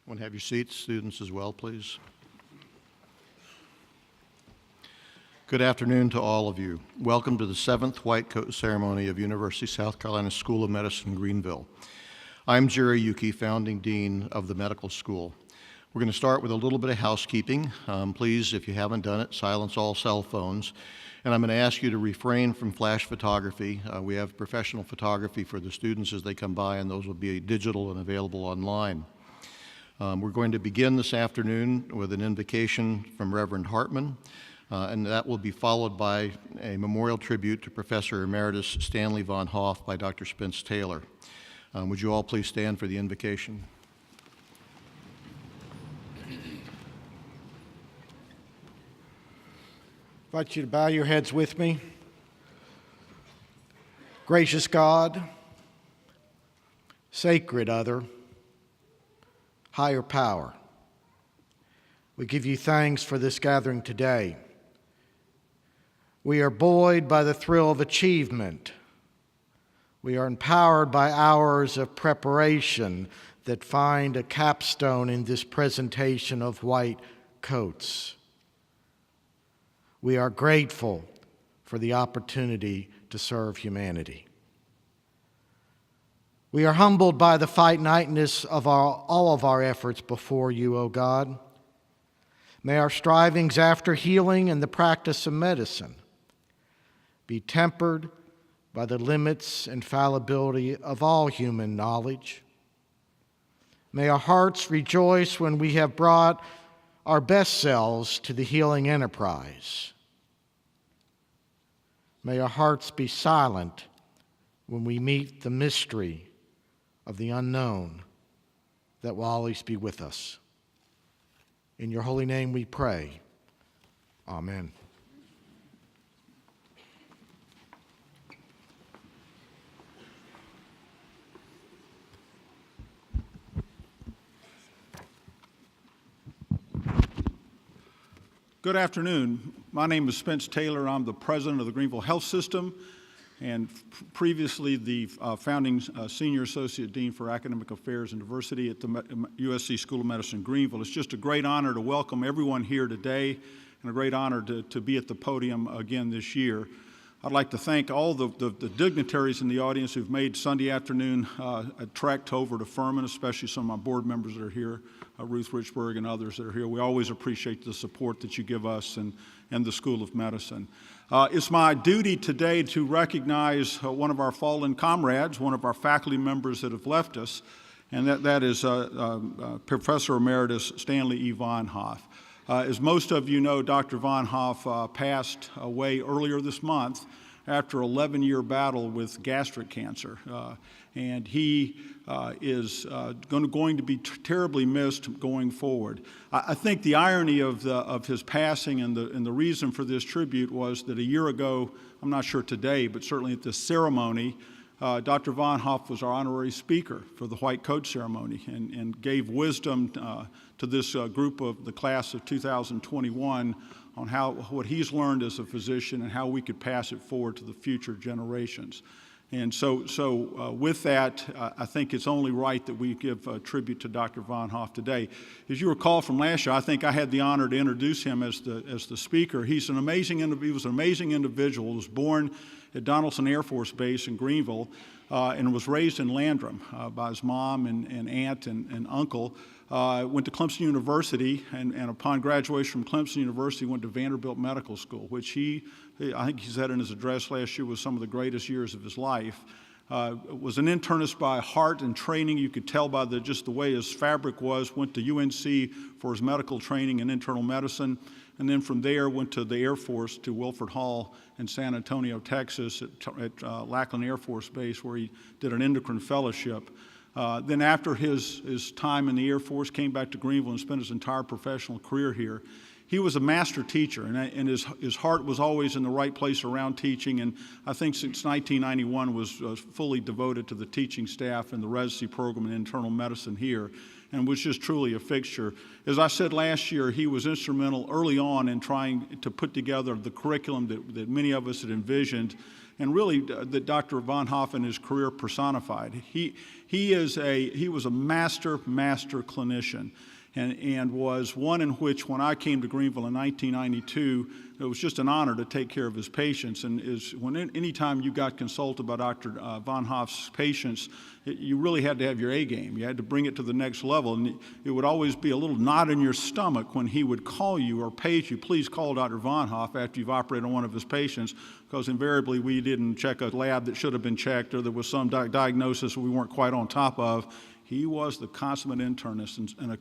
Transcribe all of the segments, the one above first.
Everyone have your seats, students as well, please. Good afternoon to all of you. Welcome to the 7th Whitecoat ceremony of University of South Carolina School of Medicine, Greenville. I'm Jerry Yuki, founding dean of the medical school. We're going to start with a little bit of housekeeping. Please, if you haven't done it, silence all cell phones. And I'm going to ask you to refrain from flash photography. We have professional photography for the students as they come by, and those will be digital and available online. We're going to begin this afternoon with an invocation from Reverend Hartman, and that will be followed by a memorial tribute to Professor Emeritus Stanley Von Hoff by Dr. Spence Taylor. Would you all please stand for the invocation? I invite you to bow your heads with me. Gracious God, sacred Other, higher power, we give you thanks for this gathering today. We are buoyed by the thrill of achievement. We are empowered by hours of preparation that find a capstone in this presentation of white coats. We are grateful for the opportunity to serve humanity. We are humbled by the finiteness of all of our efforts before you, O God. May our strivings after healing and the practice of medicine be tempered by the limits and fallibility of all human knowledge. May our hearts rejoice when we have brought our best selves to the healing enterprise. May our hearts be silent when we meet the mystery of the unknown that will always be with us. In your holy name we pray. Amen. Good afternoon. My name is Spence Taylor. I'm the president of the Greenville Health System and previously the founding senior associate dean for academic affairs and diversity at the USC School of Medicine, Greenville. It's just a great honor to welcome everyone here today and a great honor to be at the podium again this year. I'd like to thank all the dignitaries in the audience who've made Sunday afternoon a trek over to Furman, especially some of my board members that are here, Ruth Richburg and others that are here. We always appreciate the support that you give us and the School of Medicine. It's my duty today to recognize one of our fallen comrades, one of our faculty members that have left us, and that is Professor Emeritus Stanley E. Von Hoff. As most of you know, Dr. Von Hoff passed away earlier this month after an 11-year battle with gastric cancer. And he is going to be terribly missed going forward. I think the irony of his passing and the reason for this tribute was that a year ago, I'm not sure today, but certainly at this ceremony, Dr. Von Hoff was our honorary speaker for the White Coat ceremony and gave wisdom to this group of the class of 2021 on what he's learned as a physician and how we could pass it forward to the future generations. And so with that, I think it's only right that we give a tribute to Dr. Von Hoff today. As you recall from last year, I think I had the honor to introduce him as the speaker. He was an amazing individual. He was born at Donaldson Air Force Base in Greenville and was raised in Landrum by his mom and aunt and uncle. Went to Clemson University, and upon graduation from Clemson University, went to Vanderbilt Medical School, which I think he said in his address last year, was some of the greatest years of his life. Was an internist by heart and training. You could tell by just the way his fabric was. Went to UNC for his medical training in internal medicine, and then from there went to the Air Force, to Wilford Hall in San Antonio, Texas, at Lackland Air Force Base, where he did an endocrine fellowship. Then after his time in the Air Force, came back to Greenville and spent his entire professional career here. he was a master teacher, and his heart was always in the right place around teaching, and I think since 1991 was fully devoted to the teaching staff and the residency program in internal medicine here, and was just truly a fixture. As I said last year, he was instrumental early on in trying to put together the curriculum that many of us had envisioned, and really that Dr. Von Hoff and his career personified. He was a master clinician, and was one in which, when I came to Greenville in 1992, it was just an honor to take care of his patients. And anytime you got consulted by Dr. Von Hoff's patients, you really had to have your A game. You had to bring it to the next level. And it would always be a little knot in your stomach when he would call you or page you, please call Dr. Von Hoff after you've operated on one of his patients, because invariably we didn't check a lab that should have been checked, or there was some diagnosis we weren't quite on top of. He was the consummate internist and a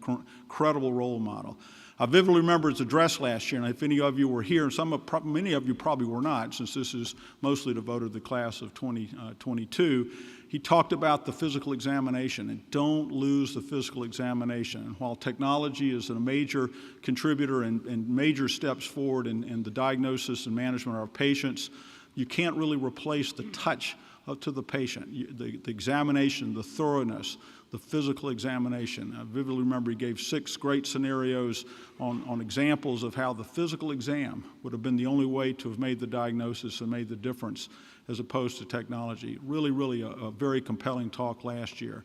credible role model. I vividly remember his address last year, and if any of you were here, and many of you probably were not, since this is mostly devoted to the class of 2022, he talked about the physical examination, and don't lose the physical examination. And while technology is a major contributor and major steps forward in the diagnosis and management of our patients, you can't really replace the touch to the patient, the examination, the thoroughness, the physical examination. I vividly remember he gave 6 great scenarios on examples of how the physical exam would have been the only way to have made the diagnosis and made the difference as opposed to technology. Really a very compelling talk last year.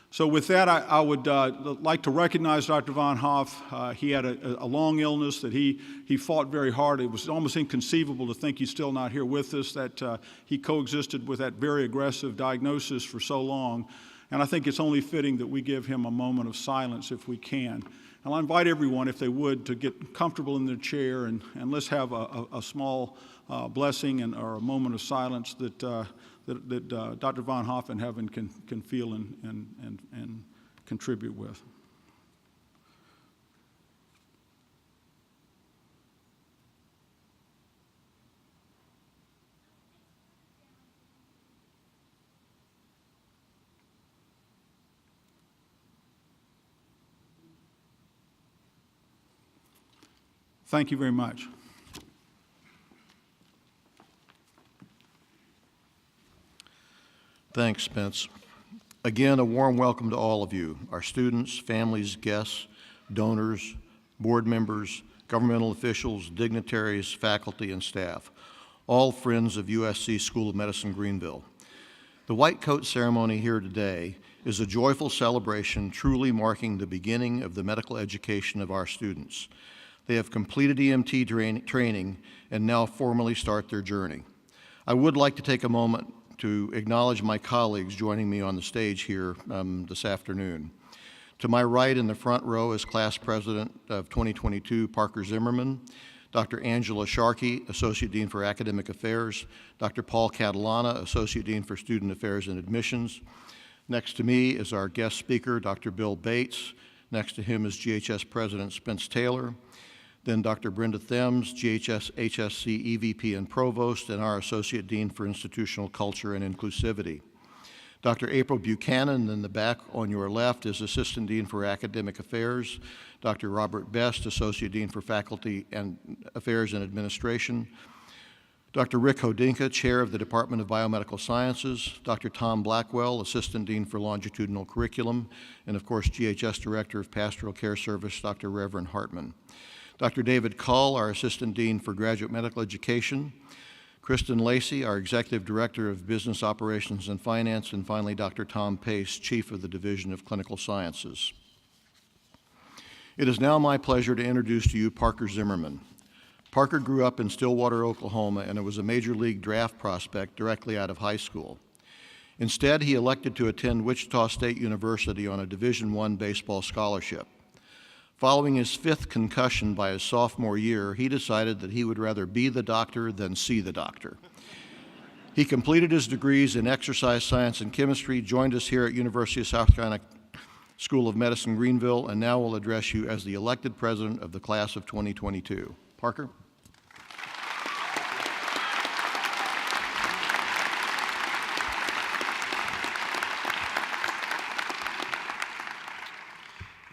So with that, I would like to recognize Dr. Von Hoff. He had a long illness that he fought very hard. It was almost inconceivable to think he's still not here with us, that he coexisted with that very aggressive diagnosis for so long. And I think it's only fitting that we give him a moment of silence if we can. And I'll invite everyone, if they would, to get comfortable in their chair, and let's have a small blessing or a moment of silence that Dr. Von Hoff and heaven can feel and contribute with. Thank you very much. Thanks, Spence. Again, a warm welcome to all of you, our students, families, guests, donors, board members, governmental officials, dignitaries, faculty, and staff, all friends of USC School of Medicine Greenville. The Whitecoat ceremony here today is a joyful celebration truly marking the beginning of the medical education of our students. They have completed EMT training and now formally start their journey. I would like to take a moment to acknowledge my colleagues joining me on the stage here this afternoon. To my right in the front row is Class President of 2022, Parker Zimmerman, Dr. Angela Sharkey, Associate Dean for Academic Affairs, Dr. Paul Catalana, Associate Dean for Student Affairs and Admissions. Next to me is our guest speaker, Dr. Bill Bates. Next to him is GHS President Spence Taylor. Then Dr. Brenda Thames, GHS HSC EVP and Provost, and our Associate Dean for Institutional Culture and Inclusivity. Dr. April Buchanan, in the back on your left, is Assistant Dean for Academic Affairs. Dr. Robert Best, Associate Dean for Faculty and Affairs and Administration. Dr. Rick Hodinka, Chair of the Department of Biomedical Sciences. Dr. Tom Blackwell, Assistant Dean for Longitudinal Curriculum. And of course, GHS Director of Pastoral Care Service, Dr. Reverend Hartman. Dr. David Cull, our Assistant Dean for Graduate Medical Education. Kristen Lacey, our Executive Director of Business Operations and Finance. And finally, Dr. Tom Pace, Chief of the Division of Clinical Sciences. It is now my pleasure to introduce to you Parker Zimmerman. Parker grew up in Stillwater, Oklahoma, and was a major league draft prospect directly out of high school. Instead, he elected to attend Wichita State University on a Division I baseball scholarship. Following his 5th concussion by his sophomore year, he decided that he would rather be the doctor than see the doctor. He completed his degrees in exercise science and chemistry, joined us here at University of South Carolina School of Medicine, Greenville, and now will address you as the elected president of the class of 2022. Parker?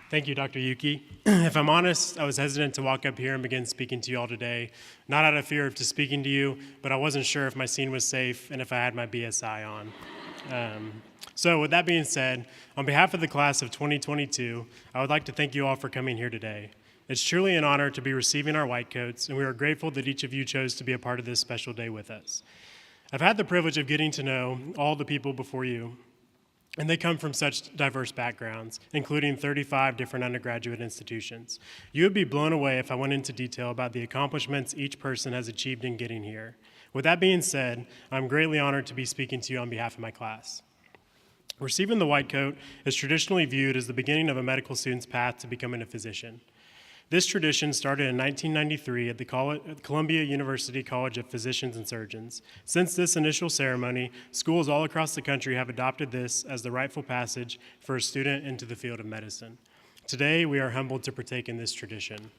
Thank you, Dr. Yuki. If I'm honest, I was hesitant to walk up here and begin speaking to you all today, not out of fear of just speaking to you, but I wasn't sure if my scene was safe and if I had my BSI on. So with that being said, on behalf of the class of 2022, I would like to thank you all for coming here today. It's truly an honor to be receiving our white coats, and we are grateful that each of you chose to be a part of this special day with us. I've had the privilege of getting to know all the people before you, and they come from such diverse backgrounds, including 35 different undergraduate institutions. You would be blown away if I went into detail about the accomplishments each person has achieved in getting here. With that being said, I'm greatly honored to be speaking to you on behalf of my class. Receiving the white coat is traditionally viewed as the beginning of a medical student's path to becoming a physician. This tradition started in 1993 at the Columbia University College of Physicians and Surgeons. Since this initial ceremony, schools all across the country have adopted this as the rightful passage for a student into the field of medicine. Today, we are humbled to partake in this tradition.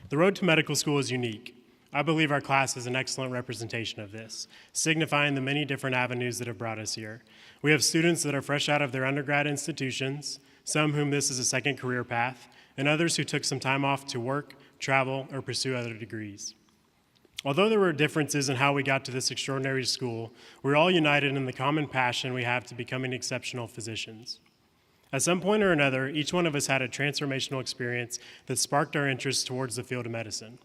The road to medical school is unique. I believe our class is an excellent representation of this, signifying the many different avenues that have brought us here. We have students that are fresh out of their undergrad institutions, some whom this is a second career path, and others who took some time off to work, travel, or pursue other degrees. Although there were differences in how we got to this extraordinary school, we're all united in the common passion we have to becoming exceptional physicians. At some point or another, each one of us had a transformational experience that sparked our interest towards the field of medicine.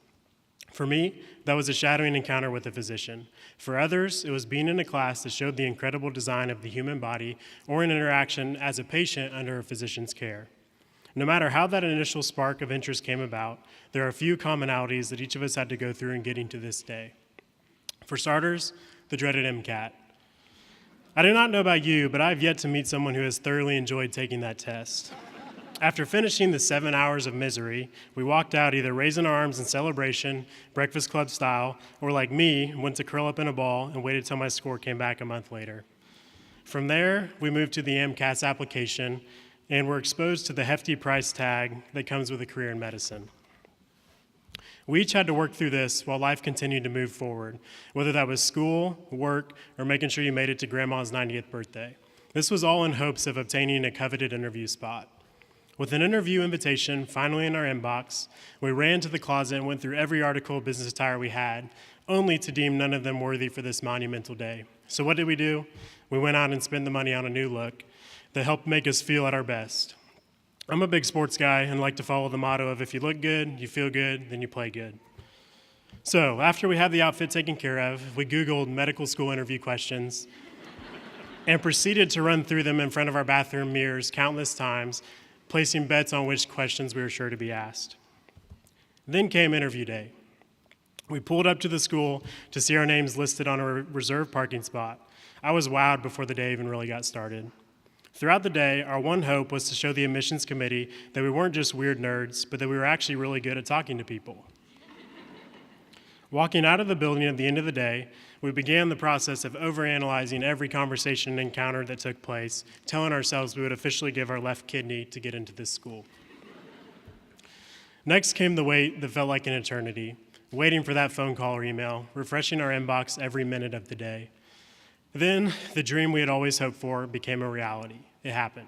For me, that was a shadowing encounter with a physician. For others, it was being in a class that showed the incredible design of the human body or an interaction as a patient under a physician's care. No matter how that initial spark of interest came about, there are a few commonalities that each of us had to go through in getting to this day. For starters, the dreaded MCAT. I do not know about you, but I've yet to meet someone who has thoroughly enjoyed taking that test. After finishing the 7 hours of misery, we walked out either raising our arms in celebration, Breakfast Club style, or like me, went to curl up in a ball and waited till my score came back a month later. From there, we moved to the MCAT's application and were exposed to the hefty price tag that comes with a career in medicine. We each had to work through this while life continued to move forward, whether that was school, work, or making sure you made it to grandma's 90th birthday. This was all in hopes of obtaining a coveted interview spot. With an interview invitation finally in our inbox, we ran to the closet and went through every article of business attire we had, only to deem none of them worthy for this monumental day. So what did we do? We went out and spent the money on a new look that helped make us feel at our best. I'm a big sports guy and like to follow the motto of if you look good, you feel good, then you play good. So after we had the outfit taken care of, we Googled medical school interview questions and proceeded to run through them in front of our bathroom mirrors countless times, placing bets on which questions we were sure to be asked. Then came interview day. We pulled up to the school to see our names listed on a reserved parking spot. I was wowed before the day even really got started. Throughout the day, our one hope was to show the admissions committee that we weren't just weird nerds, but that we were actually really good at talking to people. Walking out of the building at the end of the day, we began the process of overanalyzing every conversation and encounter that took place, telling ourselves we would officially give our left kidney to get into this school. Next came the wait that felt like an eternity, waiting for that phone call or email, refreshing our inbox every minute of the day. Then, the dream we had always hoped for became a reality. It happened.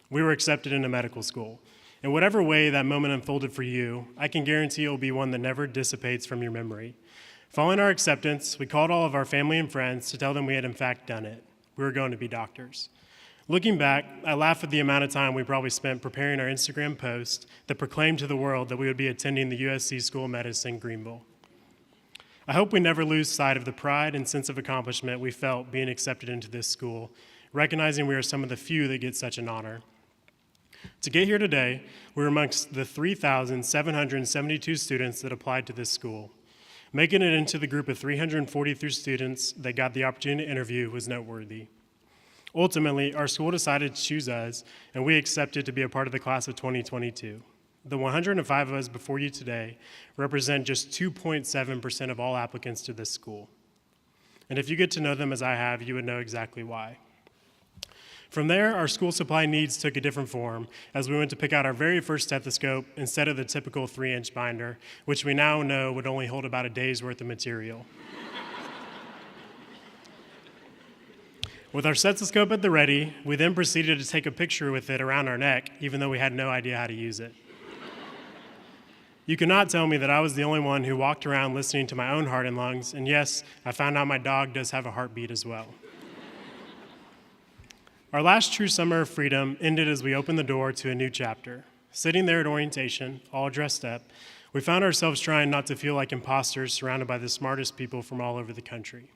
We were accepted into medical school. In whatever way that moment unfolded for you, I can guarantee it will be one that never dissipates from your memory. Following our acceptance, we called all of our family and friends to tell them we had in fact done it. We were going to be doctors. Looking back, I laugh at the amount of time we probably spent preparing our Instagram post that proclaimed to the world that we would be attending the USC School of Medicine, Greenville. I hope we never lose sight of the pride and sense of accomplishment we felt being accepted into this school, recognizing we are some of the few that get such an honor. To get here today, we're amongst the 3,772 students that applied to this school. Making it into the group of 343 students that got the opportunity to interview was noteworthy. Ultimately, our school decided to choose us, and we accepted to be a part of the class of 2022. The 105 of us before you today represent just 2.7% of all applicants to this school. And if you get to know them as I have, you would know exactly why. From there, our school supply needs took a different form as we went to pick out our very first stethoscope instead of the typical 3-inch binder, which we now know would only hold about a day's worth of material. With our stethoscope at the ready, we then proceeded to take a picture with it around our neck, even though we had no idea how to use it. You cannot tell me that I was the only one who walked around listening to my own heart and lungs, and yes, I found out my dog does have a heartbeat as well. Our last true summer of freedom ended as we opened the door to a new chapter. Sitting there at orientation, all dressed up, we found ourselves trying not to feel like imposters surrounded by the smartest people from all over the country.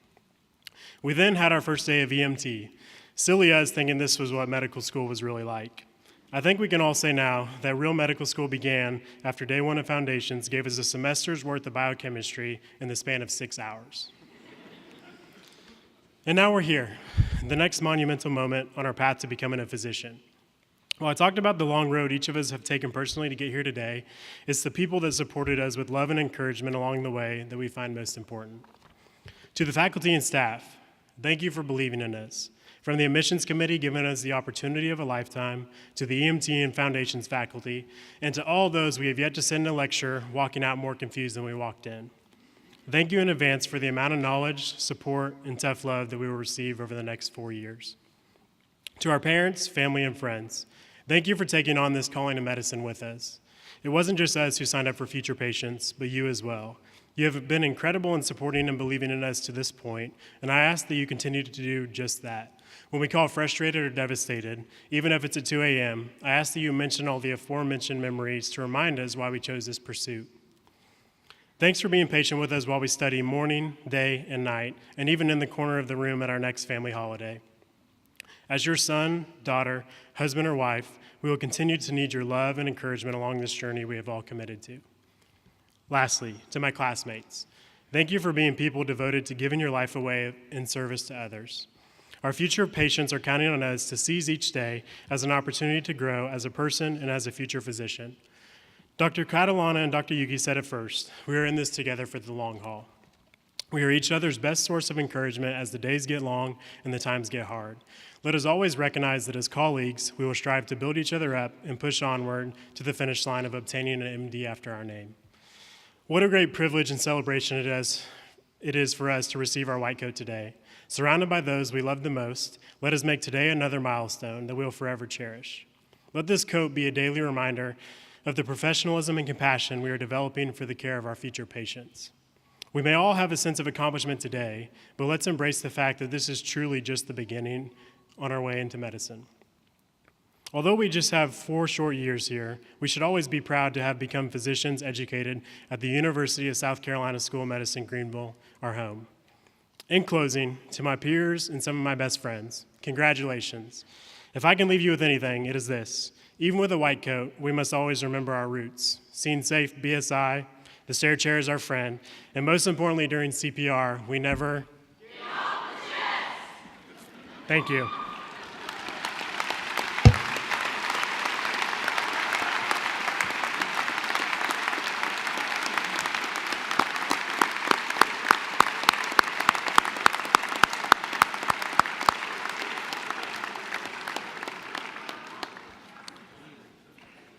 We then had our first day of EMT, silly us thinking this was what medical school was really like. I think we can all say now that real medical school began after day one of foundations gave us a semester's worth of biochemistry in the span of 6 hours. And now we're here, the next monumental moment on our path to becoming a physician. While I talked about the long road each of us have taken personally to get here today, it's the people that supported us with love and encouragement along the way that we find most important. To the faculty and staff, thank you for believing in us. From the admissions committee giving us the opportunity of a lifetime, to the EMT and foundations faculty, and to all those we have yet to send a lecture walking out more confused than we walked in. Thank you in advance for the amount of knowledge, support, and tough love that we will receive over the next 4 years. To our parents, family, and friends, thank you for taking on this calling to medicine with us. It wasn't just us who signed up for future patients, but you as well. You have been incredible in supporting and believing in us to this point, and I ask that you continue to do just that. When we call frustrated or devastated, even if it's at 2 a.m., I ask that you mention all the aforementioned memories to remind us why we chose this pursuit. Thanks for being patient with us while we study morning, day, and night, and even in the corner of the room at our next family holiday. As your son, daughter, husband, or wife, we will continue to need your love and encouragement along this journey we have all committed to. Lastly, to my classmates, thank you for being people devoted to giving your life away in service to others. Our future patients are counting on us to seize each day as an opportunity to grow as a person and as a future physician. Dr. Catalana and Dr. Yuki said it first, we are in this together for the long haul. We are each other's best source of encouragement as the days get long and the times get hard. Let us always recognize that as colleagues, we will strive to build each other up and push onward to the finish line of obtaining an MD after our name. What a great privilege and celebration it is for us to receive our white coat today. Surrounded by those we love the most, let us make today another milestone that we will forever cherish. Let this coat be a daily reminder of the professionalism and compassion we are developing for the care of our future patients. We may all have a sense of accomplishment today, but let's embrace the fact that this is truly just the beginning on our way into medicine. Although we just have 4 short years here, we should always be proud to have become physicians educated at the University of South Carolina School of Medicine, Greenville, our home. In closing, to my peers and some of my best friends, congratulations. If I can leave you with anything, it is this. Even with a white coat, we must always remember our roots. Scene safe, BSI, the stair chair is our friend, and most importantly during CPR, we never get off the chest. Thank you.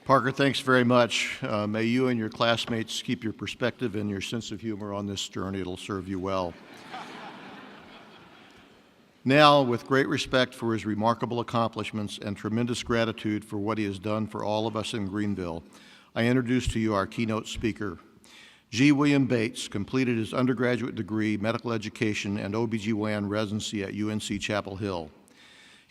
Parker, thanks very much. May you and your classmates keep your perspective and your sense of humor on this journey. It'll serve you well. Now, with great respect for his remarkable accomplishments and tremendous gratitude for what he has done for all of us in Greenville, I introduce to you our keynote speaker. G. William Bates completed his undergraduate degree, medical education, and OBGYN residency at UNC Chapel Hill.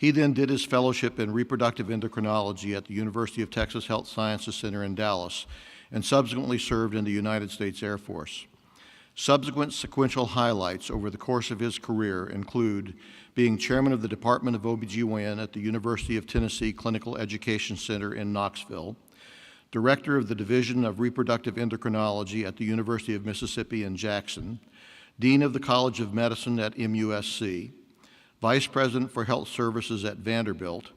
He then did his fellowship in reproductive endocrinology at the University of Texas Health Sciences Center in Dallas, and subsequently served in the United States Air Force. Subsequent sequential highlights over the course of his career include being chairman of the Department of OBGYN at the University of Tennessee Clinical Education Center in Knoxville, director of the Division of Reproductive Endocrinology at the University of Mississippi in Jackson, dean of the College of Medicine at MUSC, Vice President for Health Services at Vanderbilt,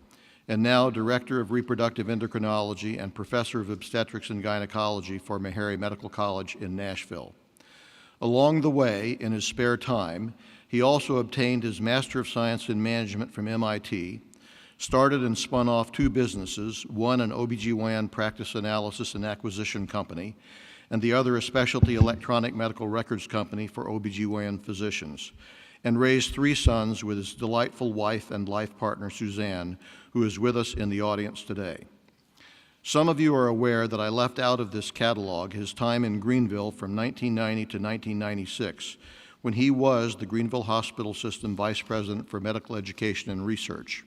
and now Director of Reproductive Endocrinology and Professor of Obstetrics and Gynecology for Meharry Medical College in Nashville. Along the way, in his spare time, he also obtained his Master of Science in Management from MIT, started and spun off 2 businesses, one an OBGYN practice analysis and acquisition company, and the other a specialty electronic medical records company for OBGYN physicians. and raised 3 sons with his delightful wife and life partner, Suzanne, who is with us in the audience today. Some of you are aware that I left out of this catalog his time in Greenville from 1990 to 1996, when he was the Greenville Hospital System Vice President for Medical Education and Research.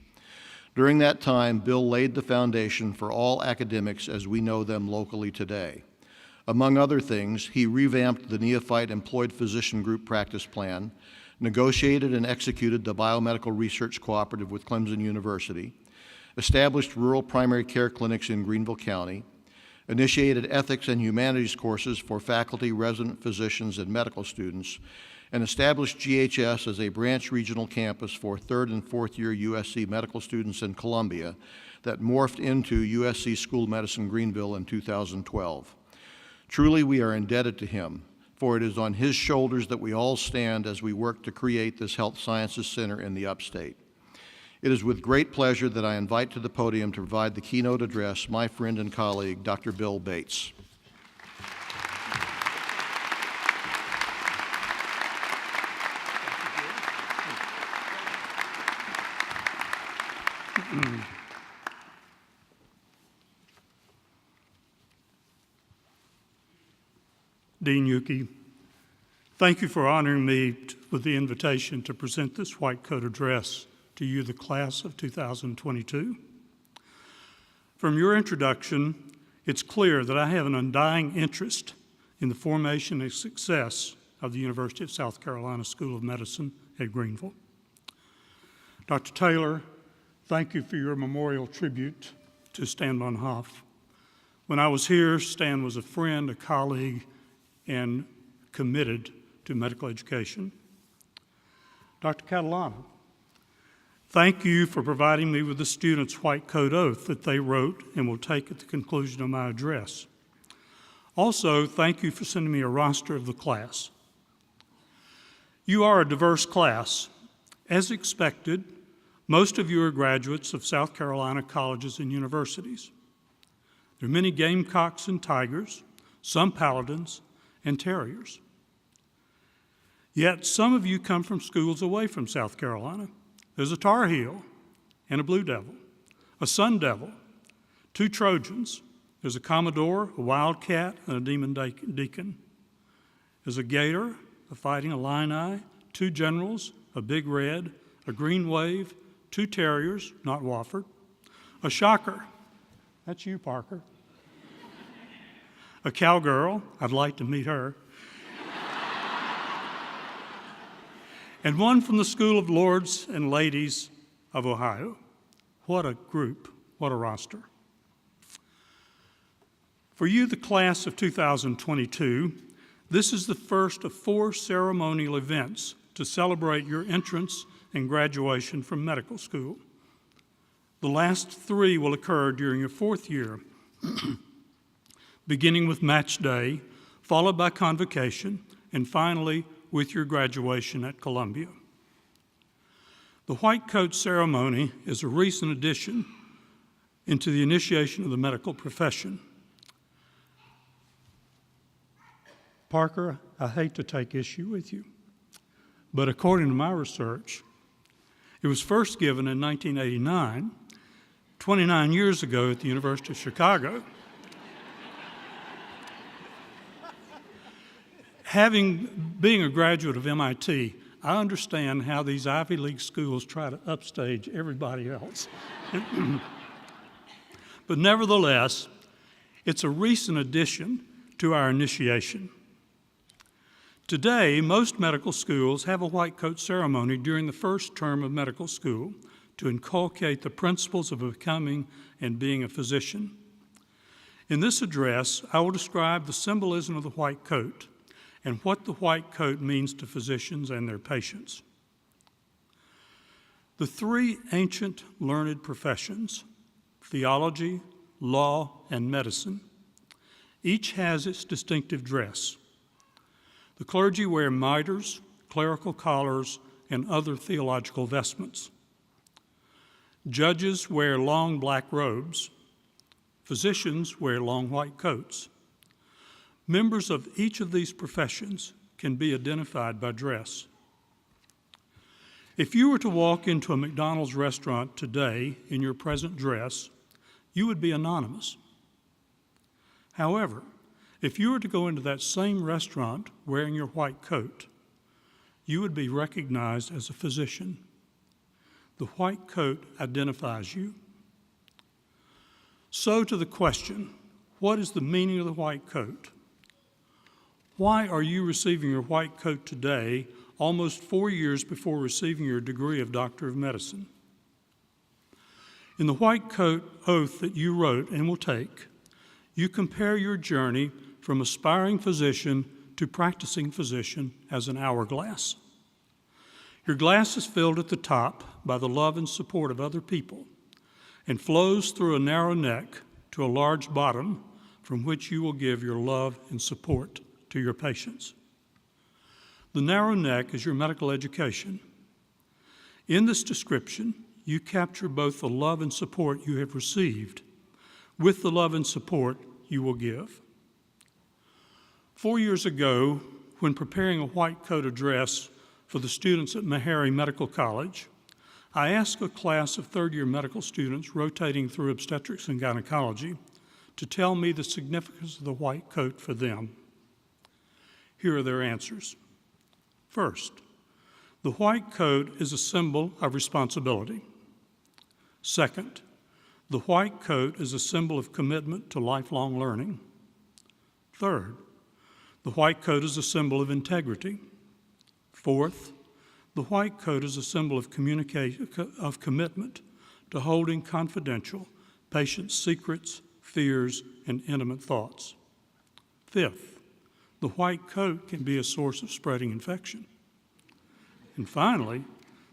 During that time, Bill laid the foundation for all academics as we know them locally today. Among other things, he revamped the Neophyte Employed Physician Group Practice Plan, negotiated and executed the Biomedical Research Cooperative with Clemson University, established rural primary care clinics in Greenville County, initiated ethics and humanities courses for faculty, resident physicians, and medical students, and established GHS as a branch regional campus for 3rd and 4th year USC medical students in Columbia that morphed into USC School of Medicine Greenville in 2012. Truly, we are indebted to him, for it is on his shoulders that we all stand as we work to create this health sciences center in the upstate. It is with great pleasure that I invite to the podium to provide the keynote address my friend and colleague, Dr. Bill Bates. Dean Yuki, thank you for honoring me with the invitation to present this Whitecoat address to you, the class of 2022. From your introduction, it's clear that I have an undying interest in the formation and success of the University of South Carolina School of Medicine at Greenville. Dr. Taylor, thank you for your memorial tribute to Stan Von Hoff. When I was here, Stan was a friend, a colleague, and committed to medical education. Dr. Catalano, thank you for providing me with the students' Whitecoat oath that they wrote and will take at the conclusion of my address. Also, thank you for sending me a roster of the class. You are a diverse class. As expected, most of you are graduates of South Carolina colleges and universities. There are many Gamecocks and Tigers, some Paladins, and Terriers. Yet some of you come from schools away from South Carolina. There's a Tar Heel and a Blue Devil, a Sun Devil, 2 Trojans. There's a Commodore, a Wildcat, and a Demon Deacon. There's a Gator, a Fighting Illini, 2 Generals, a Big Red, a Green Wave, 2 Terriers, not Wofford, a Shocker, that's you, Parker, a Cowgirl, I'd like to meet her, and one from the School of Lords and Ladies of Ohio. What a group, what a roster. For you, the class of 2022, this is the first of 4 ceremonial events to celebrate your entrance and graduation from medical school. The last 3 will occur during your 4th year, beginning with match day, followed by convocation, and finally with your graduation at Columbia. The Whitecoat ceremony is a recent addition into the initiation of the medical profession. Parker, I hate to take issue with you, but according to my research, it was first given in 1989, 29 years ago at the University of Chicago. Being a graduate of MIT, I understand how these Ivy League schools try to upstage everybody else. But nevertheless, it's a recent addition to our initiation. Today, most medical schools have a Whitecoat ceremony during the first term of medical school to inculcate the principles of becoming and being a physician. In this address, I will describe the symbolism of the white coat and what the white coat means to physicians and their patients. The 3 ancient learned professions, theology, law, and medicine, each has its distinctive dress. The clergy wear mitres, clerical collars, and other theological vestments. Judges wear long black robes. Physicians wear long white coats. Members of each of these professions can be identified by dress. If you were to walk into a McDonald's restaurant today in your present dress, you would be anonymous. However, if you were to go into that same restaurant wearing your white coat, you would be recognized as a physician. The white coat identifies you. So to the question, what is the meaning of the white coat? Why are you receiving your white coat today, almost 4 years before receiving your degree of Doctor of Medicine? In the white coat oath that you wrote and will take, you compare your journey from aspiring physician to practicing physician as an hourglass. Your glass is filled at the top by the love and support of other people and flows through a narrow neck to a large bottom from which you will give your love and support to your patients. The narrow neck is your medical education. In this description, you capture both the love and support you have received with the love and support you will give. 4 years ago, when preparing a white coat address for the students at Meharry Medical College, I asked a class of third-year medical students rotating through obstetrics and gynecology to tell me the significance of the white coat for them. Here are their answers. First, the white coat is a symbol of responsibility. Second, the white coat is a symbol of commitment to lifelong learning. Third, the white coat is a symbol of integrity. Fourth, the white coat is a symbol of commitment to holding confidential patients' secrets, fears, and intimate thoughts. Fifth, the white coat can be a source of spreading infection. And finally,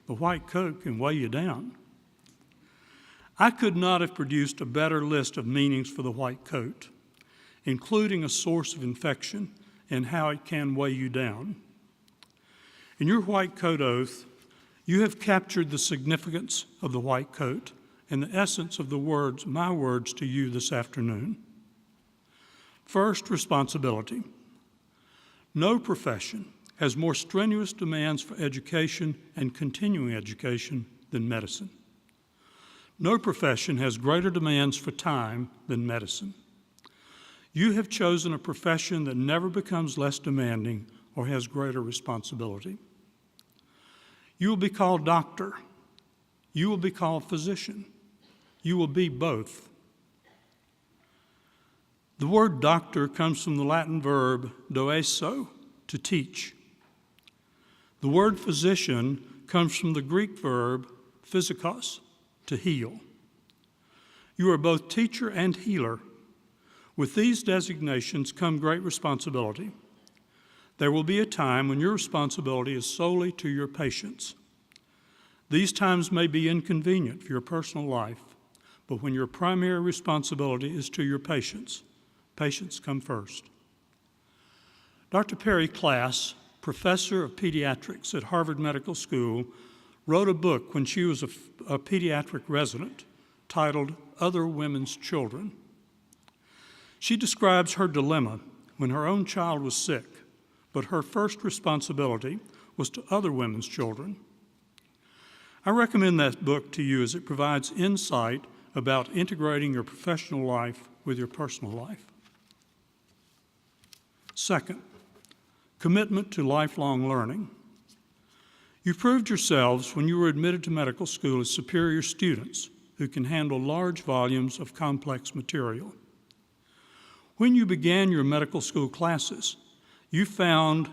the white coat can weigh you down. I could not have produced a better list of meanings for the white coat, including a source of infection and how it can weigh you down. In your white coat oath, you have captured the significance of the white coat and the essence of the words, my words to you this afternoon. First, responsibility. No profession has more strenuous demands for education and continuing education than medicine. No profession has greater demands for time than medicine. You have chosen a profession that never becomes less demanding or has greater responsibility. You will be called doctor. You will be called physician. You will be both. The word doctor comes from the Latin verb doeso, to teach. The word physician comes from the Greek verb physikos, to heal. You are both teacher and healer. With these designations come great responsibility. There will be a time when your responsibility is solely to your patients. These times may be inconvenient for your personal life, but when your primary responsibility is to your patients, patients come first. Dr. Perry Klass, professor of pediatrics at Harvard Medical School, wrote a book when she was a pediatric resident titled Other Women's Children. She describes her dilemma when her own child was sick, but her first responsibility was to other women's children. I recommend that book to you as it provides insight about integrating your professional life with your personal life. Second, commitment to lifelong learning. You proved yourselves when you were admitted to medical school as superior students who can handle large volumes of complex material. When you began your medical school classes, you found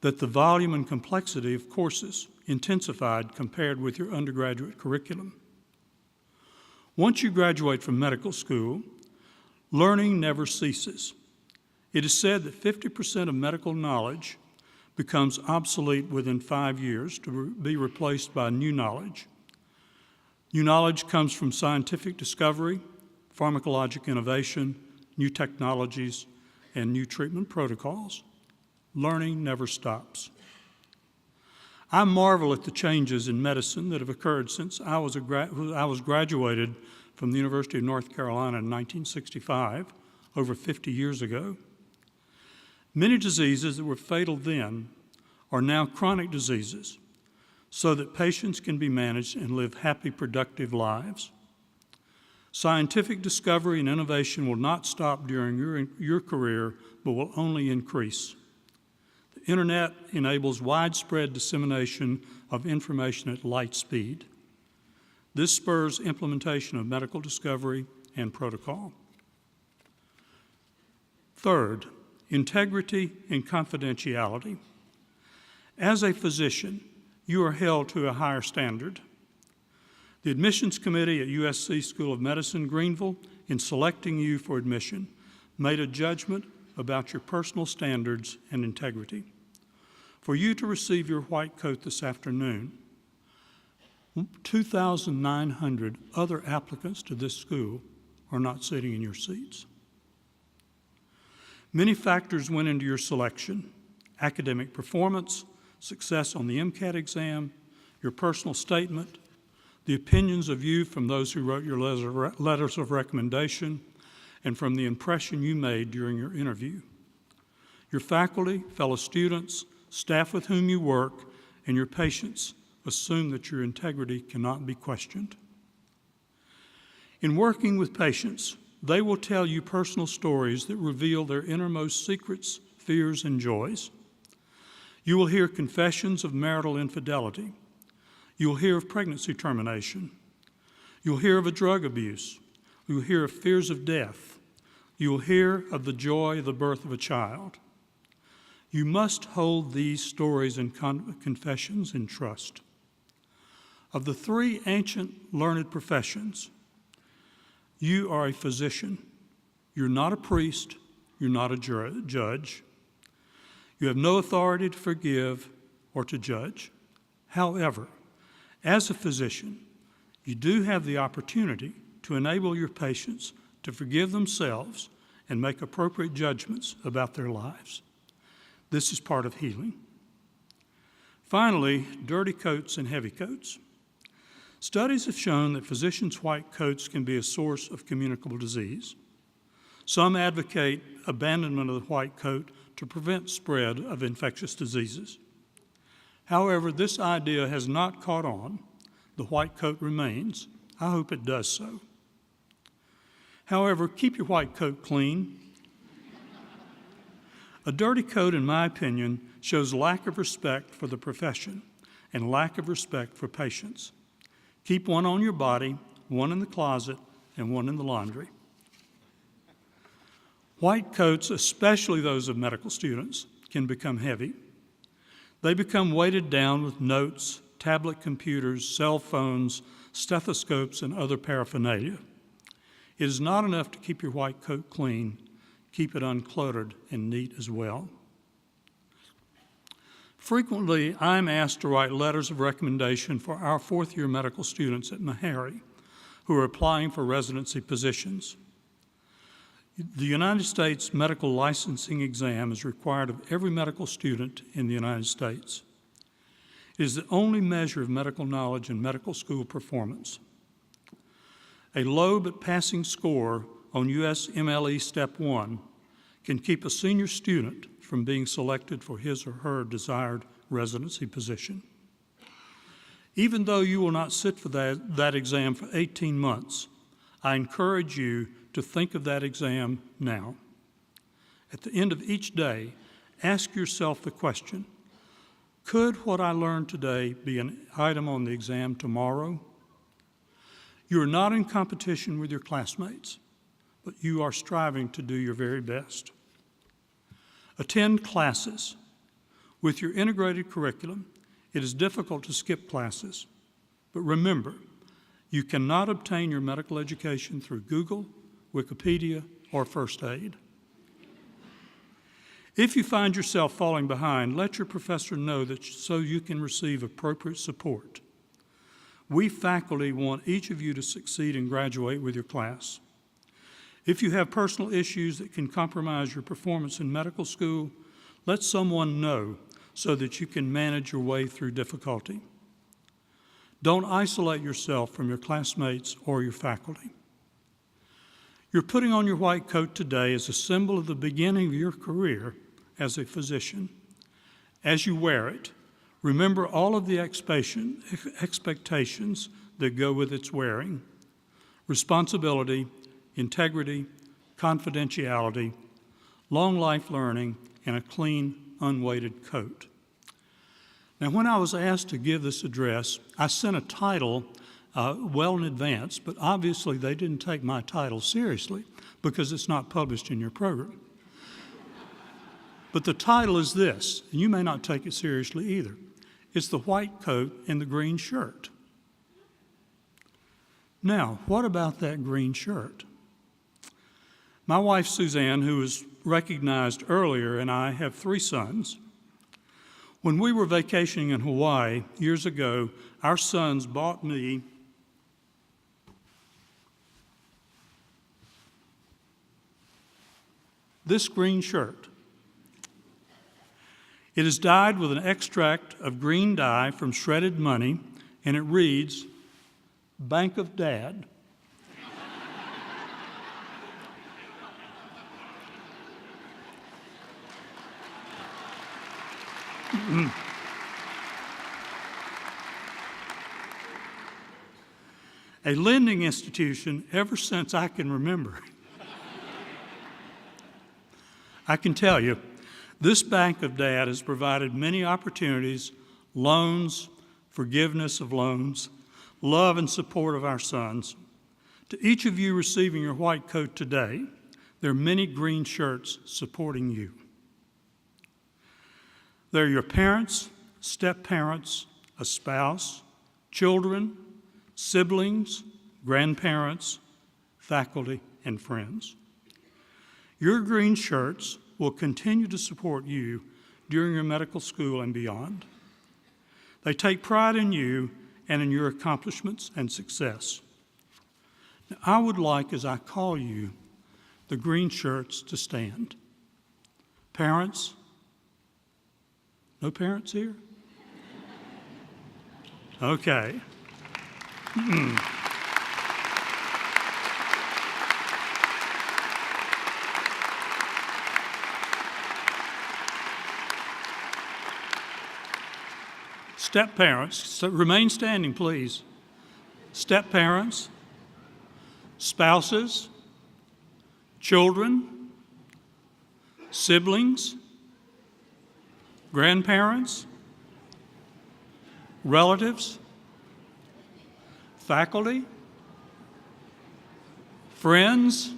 that the volume and complexity of courses intensified compared with your undergraduate curriculum. Once you graduate from medical school, learning never ceases. It is said that 50% of medical knowledge becomes obsolete within 5 years to be replaced by new knowledge. New knowledge comes from scientific discovery, pharmacologic innovation, new technologies, and new treatment protocols. Learning never stops. I marvel at the changes in medicine that have occurred since I was graduated from the University of North Carolina in 1965, over 50 years ago. Many diseases that were fatal then are now chronic diseases. so that patients can be managed and live happy, productive lives. Scientific discovery and innovation will not stop during your career, but will only increase. The internet enables widespread dissemination of information at light speed. This spurs implementation of medical discovery and protocol. Third, integrity and confidentiality. As a physician, you are held to a higher standard. The admissions committee at USC School of Medicine, Greenville, in selecting you for admission, made a judgment about your personal standards and integrity. For you to receive your white coat this afternoon, 2,900 other applicants to this school are not sitting in your seats. Many factors went into your selection: academic performance, success on the MCAT exam, your personal statement, the opinions of you from those who wrote your letters of recommendation, and from the impression you made during your interview. Your faculty, fellow students, staff with whom you work, and your patients assume that your integrity cannot be questioned. In working with patients, they will tell you personal stories that reveal their innermost secrets, fears, and joys. You will hear confessions of marital infidelity. You'll hear of pregnancy termination. You'll hear of a drug abuse. You'll hear of fears of death. You'll hear of the joy of the birth of a child. You must hold these stories and confessions in trust. Of the three ancient learned professions, you are a physician. You're not a priest. You're not a judge. You have no authority to forgive or to judge. However, as a physician, you do have the opportunity to enable your patients to forgive themselves and make appropriate judgments about their lives. This is part of healing. Finally, dirty coats and heavy coats. Studies have shown that physicians' white coats can be a source of communicable disease. Some advocate abandonment of the white coat to prevent spread of infectious diseases. However, this idea has not caught on. The white coat remains. I hope it does so. However, keep your white coat clean. A dirty coat, in my opinion, shows lack of respect for the profession and lack of respect for patients. Keep one on your body, one in the closet, and one in the laundry. White coats, especially those of medical students, can become heavy. They become weighted down with notes, tablet computers, cell phones, stethoscopes, and other paraphernalia. It is not enough to keep your white coat clean. Keep it uncluttered and neat as well. Frequently, I'm asked to write letters of recommendation for our fourth-year medical students at Meharry who are applying for residency positions. The United States medical licensing exam is required of every medical student in the United States. It is the only measure of medical knowledge and medical school performance. A low but passing score on USMLE Step 1 can keep a senior student from being selected for his or her desired residency position. Even though you will not sit for that exam for 18 months, I encourage you to think of that exam now. At the end of each day, ask yourself the question, could what I learned today be an item on the exam tomorrow? You are not in competition with your classmates, but you are striving to do your very best. Attend classes. With your integrated curriculum, it is difficult to skip classes. But remember, you cannot obtain your medical education through Google, Wikipedia, or first aid. If you find yourself falling behind, let your professor know that so you can receive appropriate support. We faculty want each of you to succeed and graduate with your class. If you have personal issues that can compromise your performance in medical school, let someone know so that you can manage your way through difficulty. Don't isolate yourself from your classmates or your faculty. Your putting on your white coat today is a symbol of the beginning of your career as a physician. As you wear it, Remember all of the expectations that go with its wearing: responsibility, integrity, confidentiality, long life learning, and a clean, unweighted coat. Now, when I was asked to give this address, I sent a title well in advance, but obviously they didn't take my title seriously because it's not published in your program. But the title is this, and you may not take it seriously either. It's the white coat and the green shirt. Now, what about that green shirt? My wife, Suzanne, who was recognized earlier, and I have 3 sons. When we were vacationing in Hawaii years ago, our sons bought me this green shirt. It is dyed with an extract of green dye from shredded money, and it reads, "Bank of Dad." A lending institution ever since I can remember. I can tell you, this Bank of Dad has provided many opportunities, loans, forgiveness of loans, love and support of our sons. To each of you receiving your white coat today, there are many green shirts supporting you. They're your parents, step-parents, a spouse, children, siblings, grandparents, faculty, and friends. Your green shirts will continue to support you during your medical school and beyond. They take pride in you and in your accomplishments and success. Now, I would like, as I call you, the green shirts to stand. Parents? No parents here? Okay. Step parents, remain standing, please. Step parents, spouses, children, siblings, grandparents, relatives, faculty, friends,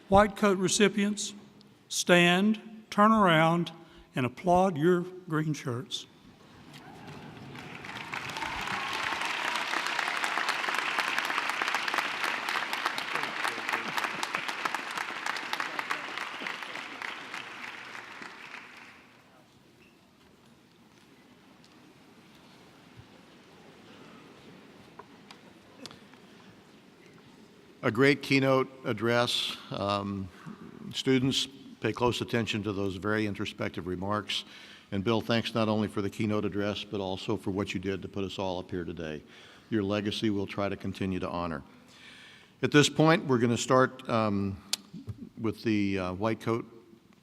white coat recipients, stand, turn around, and applaud your green shirts. A great keynote address. Students, pay close attention to those very introspective remarks. And Bill, thanks not only for the keynote address, but also for what you did to put us all up here today. Your legacy we'll try to continue to honor. At this point, we're going to start with the white coat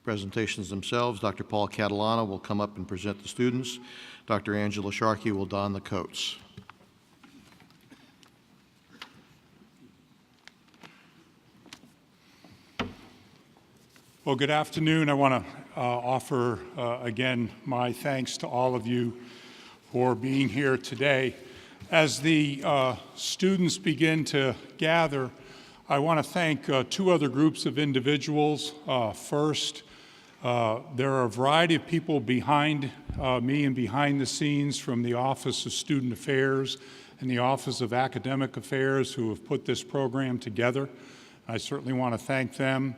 presentations themselves. Dr. Paul Catalano will come up and present the students. Dr. Angela Sharkey will don the coats. Well, good afternoon. I want to offer again my thanks to all of you for being here today. As the students begin to gather, I want to thank 2 other groups of individuals. First, there are a variety of people behind me and behind the scenes from the Office of Student Affairs and the Office of Academic Affairs who have put this program together. I certainly want to thank them.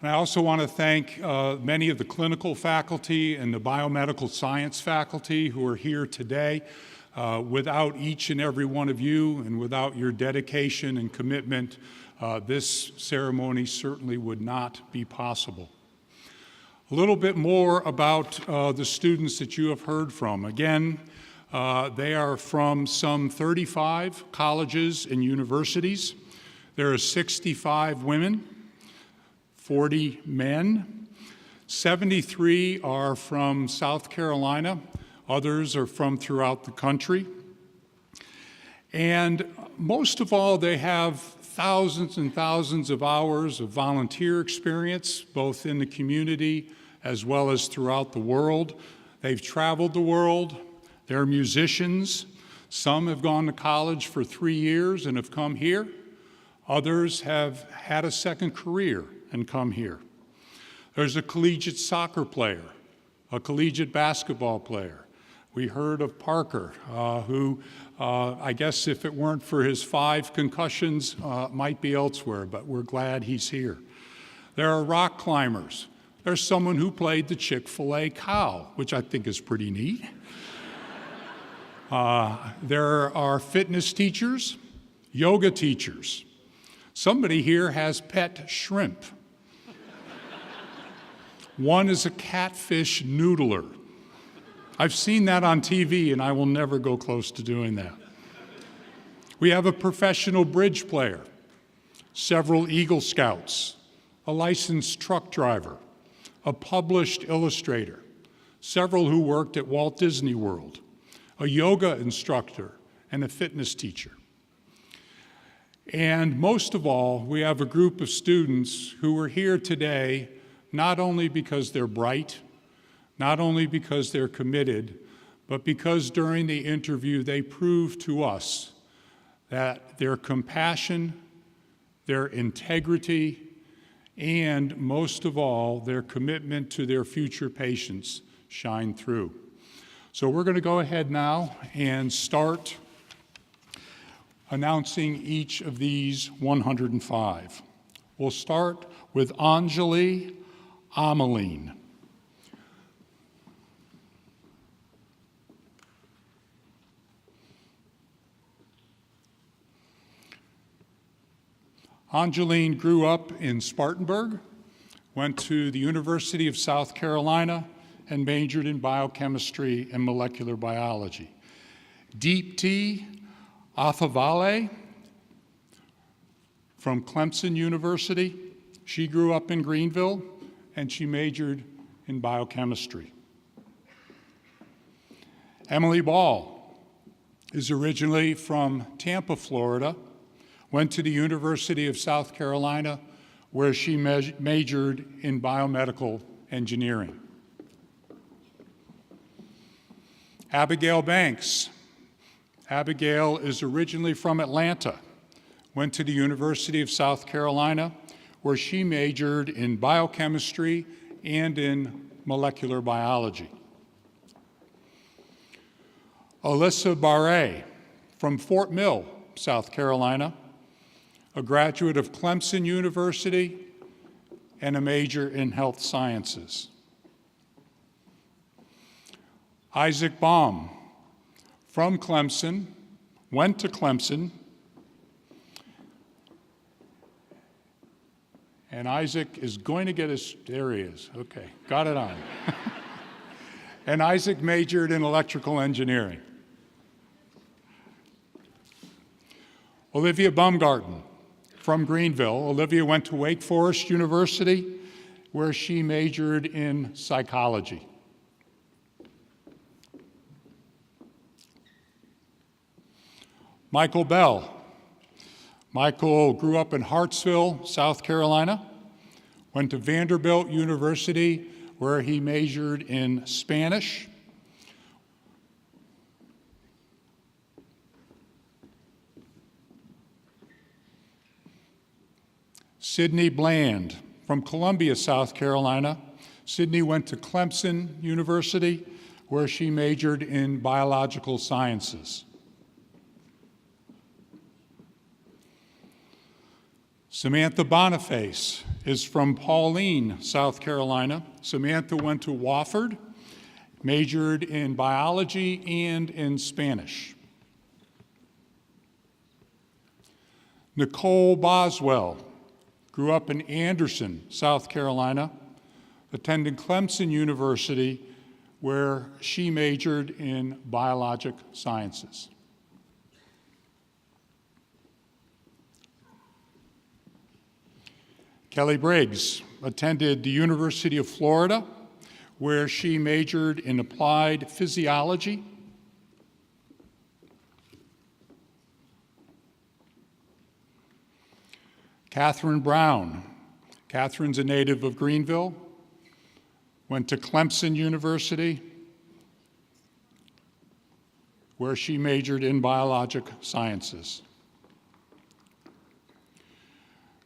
And I also want to thank many of the clinical faculty and the biomedical science faculty who are here today. Without each and every one of you and without your dedication and commitment, this ceremony certainly would not be possible. A little bit more about the students that you have heard from. Again, they are from some 35 colleges and universities. There are 65 women, 40 men. 73 are from South Carolina. Others are from throughout the country. And most of all, they have thousands and thousands of hours of volunteer experience, both in the community as well as throughout the world. They've traveled the world. They're musicians. Some have gone to college for 3 years and have come here. Others have had a second career and come here. There's a collegiate soccer player, a collegiate basketball player. We heard of Parker, who I guess if it weren't for his 5 concussions, might be elsewhere, but we're glad he's here. There are rock climbers. There's someone who played the Chick-fil-A cow, which I think is pretty neat. There are fitness teachers, yoga teachers. Somebody here has pet shrimp. One is a catfish noodler. I've seen that on TV, and I will never go close to doing that. We have a professional bridge player, several Eagle Scouts, a licensed truck driver, a published illustrator, several who worked at Walt Disney World, a yoga instructor, and a fitness teacher. And most of all, we have a group of students who are here today not only because they're bright, not only because they're committed, but because during the interview they proved to us that their compassion, their integrity, and most of all, their commitment to their future patients shine through. So we're going to go ahead now and start announcing each of these 105. We'll start with Anjali Ameline. Angeline grew up in Spartanburg, went to the University of South Carolina, and majored in biochemistry and molecular biology. Deepti Athavale from Clemson University. She grew up in Greenville, and she majored in biochemistry. Emily Ball is originally from Tampa, Florida, went to the University of South Carolina, where she majored in biomedical engineering. Abigail Banks. Abigail is originally from Atlanta, went to the University of South Carolina, where she majored in biochemistry and in molecular biology. Alyssa Barre from Fort Mill, South Carolina, a graduate of Clemson University and a major in health sciences. Isaac Baum from Clemson, went to Clemson, and Isaac is going to get his, there he is, okay, got it on. And Isaac majored in electrical engineering. Olivia Baumgarten from Greenville. Olivia went to Wake Forest University, where she majored in psychology. Michael Bell. Michael grew up in Hartsville, South Carolina, went to Vanderbilt University, where he majored in Spanish. Sydney Bland from Columbia, South Carolina. Sydney went to Clemson University, where she majored in biological sciences. Samantha Boniface is from Pauline, South Carolina. Samantha went to Wofford, majored in biology and in Spanish. Nicole Boswell grew up in Anderson, South Carolina, attended Clemson University, where she majored in biologic sciences. Kelly Briggs attended the University of Florida, where she majored in applied physiology. Catherine Brown. Catherine's a native of Greenville, went to Clemson University, where she majored in biologic sciences.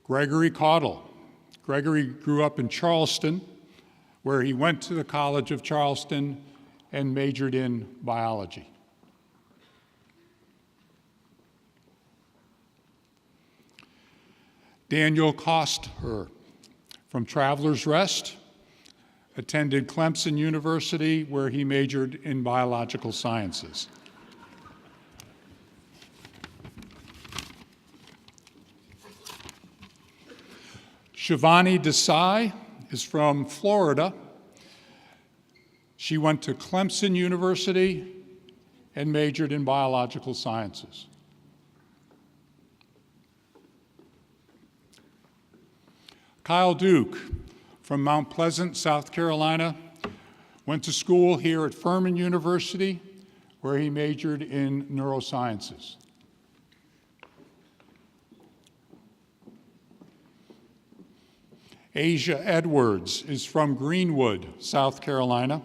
Gregory Caudle. Gregory grew up in Charleston, where he went to the College of Charleston and majored in biology. Daniel Kosther from Travelers Rest attended Clemson University, where he majored in biological sciences. Shivani Desai is from Florida. She went to Clemson University and majored in biological sciences. Kyle Duke from Mount Pleasant, South Carolina, went to school here at Furman University, where he majored in neurosciences. Asia Edwards is from Greenwood, South Carolina.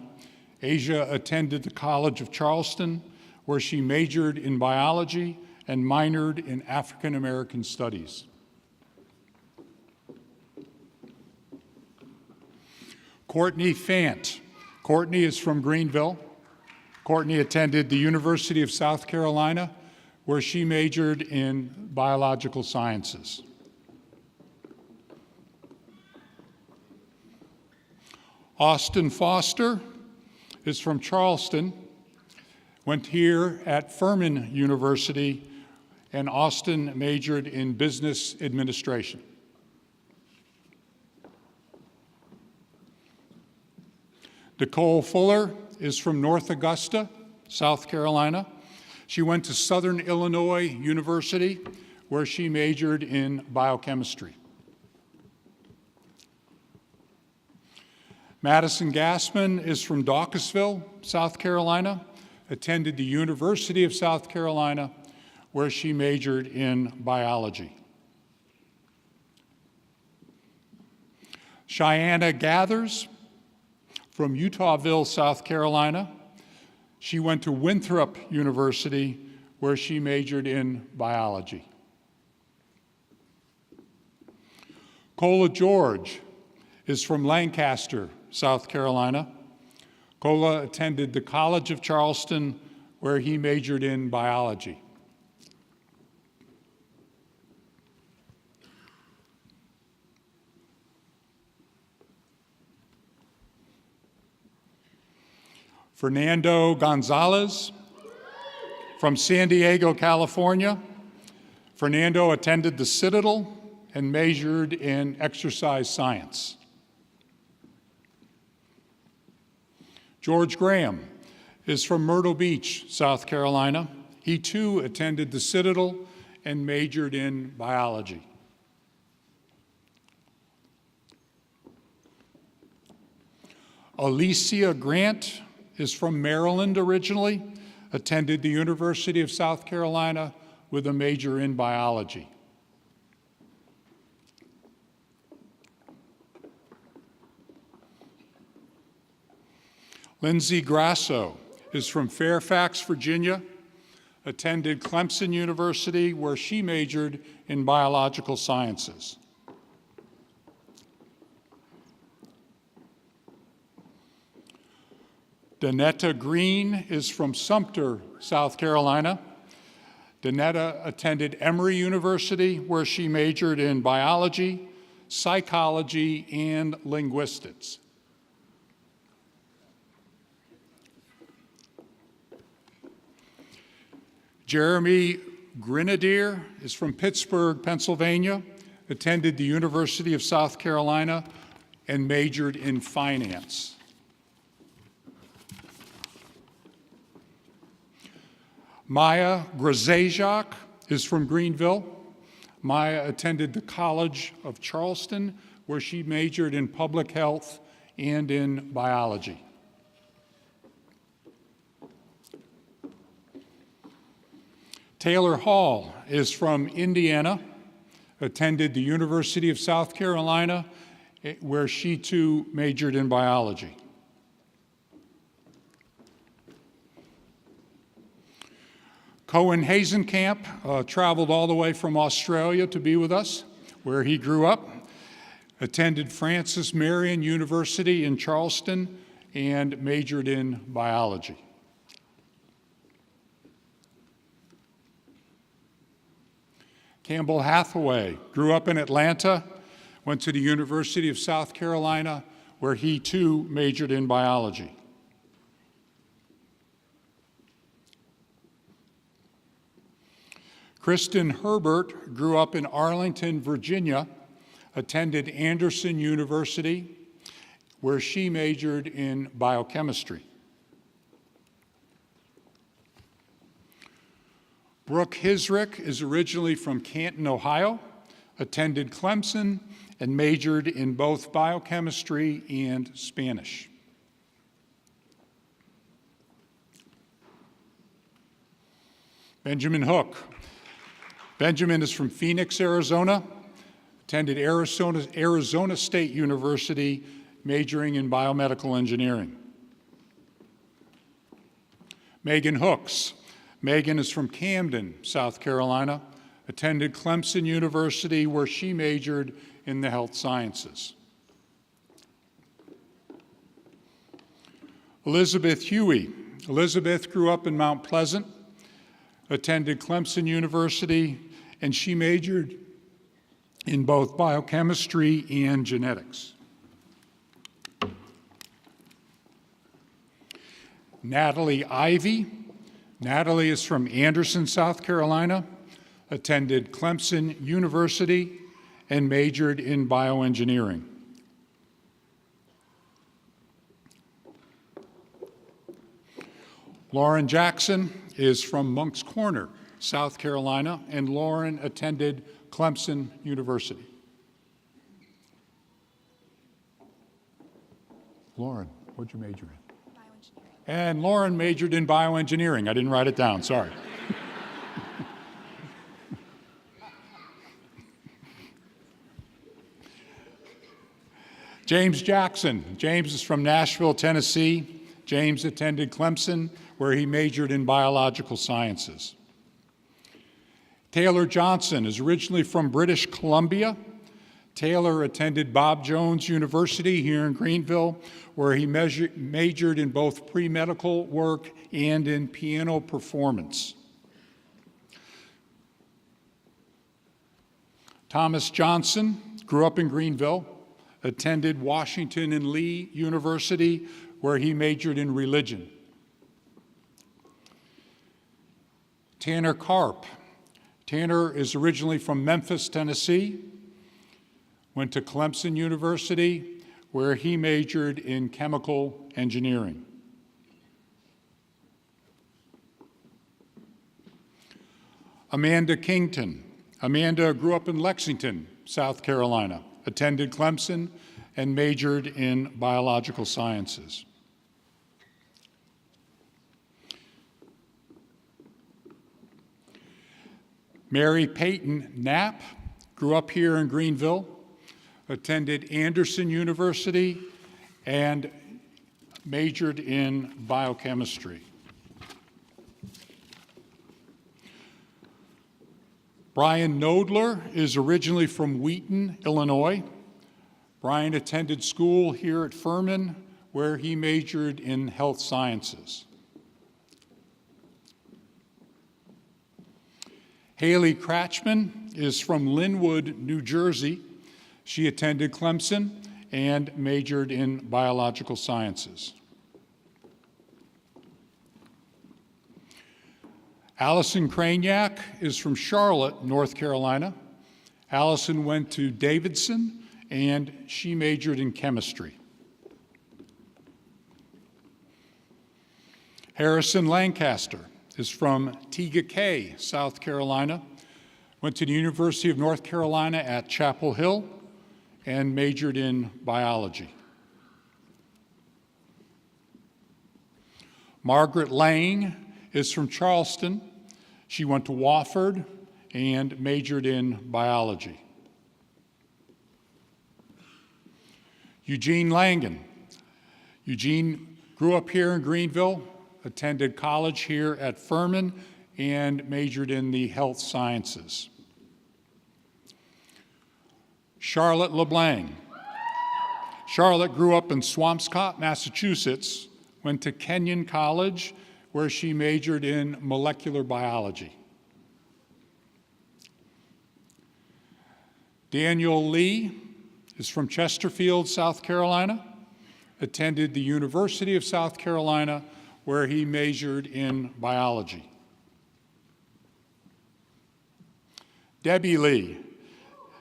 Asia attended the College of Charleston, where she majored in biology and minored in African American studies. Courtney Fant. Courtney is from Greenville. Courtney attended the University of South Carolina, where she majored in biological sciences. Austin Foster is from Charleston, went here at Furman University, and Austin majored in business administration. Nicole Fuller is from North Augusta, South Carolina. She went to Southern Illinois University, where she majored in biochemistry. Madison Gassman is from Dawkesville, South Carolina, attended the University of South Carolina, where she majored in biology. Cheyenne Gathers from Utahville, South Carolina. She went to Winthrop University, where she majored in biology. Cola George is from Lancaster, South Carolina. Cola attended the College of Charleston, where he majored in biology. Fernando Gonzalez from San Diego, California. Fernando attended the Citadel and majored in exercise science. George Graham is from Myrtle Beach, South Carolina. He too attended the Citadel and majored in biology. Alicia Grant is from Maryland originally, attended the University of South Carolina with a major in biology. Lindsay Grasso is from Fairfax, Virginia, attended Clemson University, where she majored in biological sciences. Danetta Green is from Sumter, South Carolina. Danetta attended Emory University, where she majored in biology, psychology, and linguistics. Jeremy Grenadier is from Pittsburgh, Pennsylvania, attended the University of South Carolina, and majored in finance. Maya Grzesiak is from Greenville, Maya attended the College of Charleston, where she majored in public health and in biology. Taylor Hall is from Indiana, attended the University of South Carolina, where she too majored in biology. Cohen Hazenkamp traveled all the way from Australia to be with us, where he grew up, attended Francis Marion University in Charleston, and majored in biology. Campbell Hathaway grew up in Atlanta, went to the University of South Carolina, where he too majored in biology. Kristen Herbert grew up in Arlington, Virginia, attended Anderson University, where she majored in biochemistry. Brooke Hisrick is originally from Canton, Ohio, attended Clemson, and majored in both biochemistry and Spanish. Benjamin Hook. Benjamin is from Phoenix, Arizona, attended Arizona State University, majoring in biomedical engineering. Megan Hooks. Megan is from Camden, South Carolina, attended Clemson University, where she majored in the health sciences. Elizabeth Huey. Elizabeth grew up in Mount Pleasant, attended Clemson University, and she majored in both biochemistry and genetics. Natalie Ivy. Natalie is from Anderson, South Carolina, attended Clemson University, and majored in bioengineering. Lauren Jackson is from Moncks Corner, South Carolina, and Lauren attended Clemson University. Lauren, what'd you major in? And Lauren majored in bioengineering. I didn't write it down, sorry. James Jackson. James is from Nashville, Tennessee. James attended Clemson, where he majored in biological sciences. Taylor Johnson is originally from British Columbia. Taylor attended Bob Jones University here in Greenville, where he majored in both pre-medical work and in piano performance. Thomas Johnson grew up in Greenville, attended Washington and Lee University, where he majored in religion. Tanner Karp. Tanner is originally from Memphis, Tennessee, went to Clemson University, where he majored in chemical engineering. Amanda Kington. Amanda grew up in Lexington, South Carolina, attended Clemson, and majored in biological sciences. Mary Peyton Knapp grew up here in Greenville, attended Anderson University, and majored in biochemistry. Brian Nodler is originally from Wheaton, Illinois. Brian attended school here at Furman, where he majored in health sciences. Haley Kratchman is from Linwood, New Jersey. She attended Clemson and majored in biological sciences. Allison Craniac is from Charlotte, North Carolina. Allison went to Davidson and she majored in chemistry. Harrison Lancaster is from Tega Cay, South Carolina, Went to the University of North Carolina at Chapel Hill and majored in biology. Margaret Lang is from Charleston. She went to Wofford and majored in biology. Eugene Langen. Eugene grew up here in Greenville, attended college here at Furman, and majored in the health sciences. Charlotte LeBlanc. Charlotte grew up in Swampscott, Massachusetts, went to Kenyon College, where she majored in molecular biology. Daniel Lee is from Chesterfield, South Carolina, attended the University of South Carolina, where he majored in biology. Debbie Lee.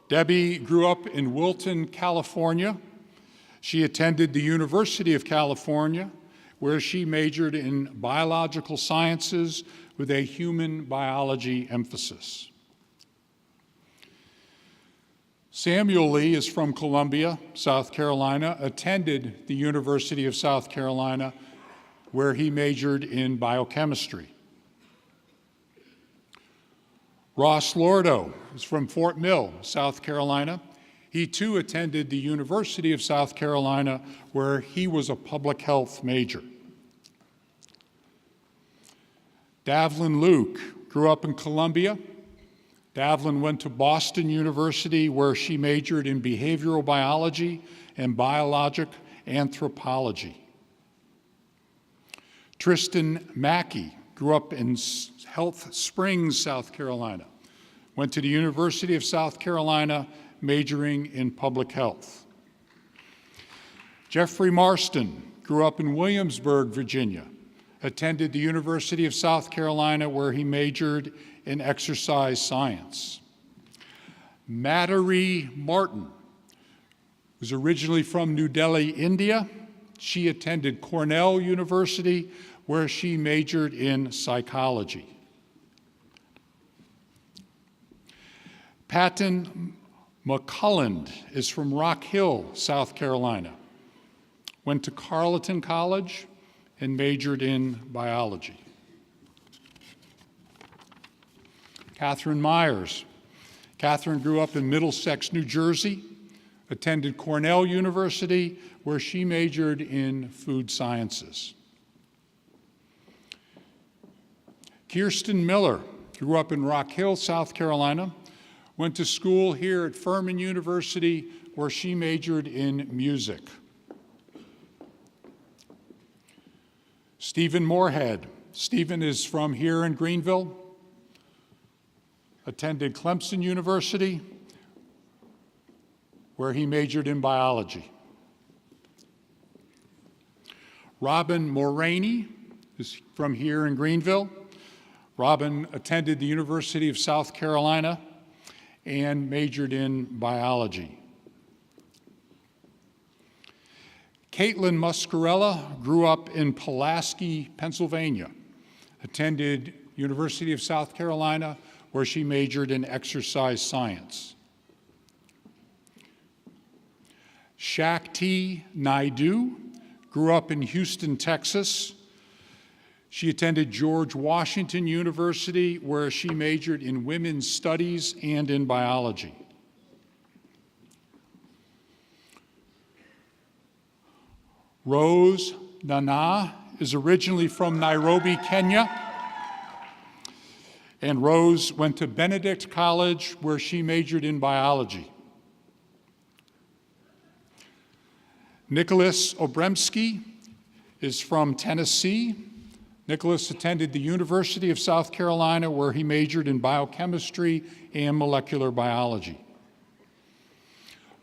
Debbie grew up in Wilton, California. She attended the University of California, where she majored in biological sciences with a human biology emphasis. Samuel Lee is from Columbia, South Carolina, attended the University of South Carolina, where he majored in biochemistry. Ross Lordo is from Fort Mill, South Carolina. He too attended the University of South Carolina, where he was a public health major. Davlin Luke grew up in Columbia. Davlin went to Boston University, where she majored in behavioral biology and biologic anthropology. Tristan Mackey grew up in Health Springs, South Carolina. Went to the University of South Carolina, majoring in public health. Jeffrey Marston grew up in Williamsburg, Virginia. Attended the University of South Carolina, where he majored in exercise science. Madhuri Martin was originally from New Delhi, India. She attended Cornell University, where she majored in psychology. Patton McCulland is from Rock Hill, South Carolina. Went to Carleton College and majored in biology. Catherine Myers. Catherine grew up in Middlesex, New Jersey, attended Cornell University, where she majored in food sciences. Kirsten Miller grew up in Rock Hill, South Carolina, went to school here at Furman University, where she majored in music. Stephen Moorhead. Stephen is from here in Greenville, attended Clemson University, where he majored in biology. Robin Mulraney is from here in Greenville. Robin attended the University of South Carolina and majored in biology. Caitlin Muscarella grew up in Pulaski, Pennsylvania, attended University of South Carolina, where she majored in exercise science. Shakti Naidu grew up in Houston, Texas. She attended George Washington University, where she majored in women's studies and in biology. Rose Nana is originally from Nairobi, Kenya. And Rose went to Benedict College, where she majored in biology. Nicholas Obremski is from Tennessee. Nicholas attended the University of South Carolina, where he majored in biochemistry and molecular biology.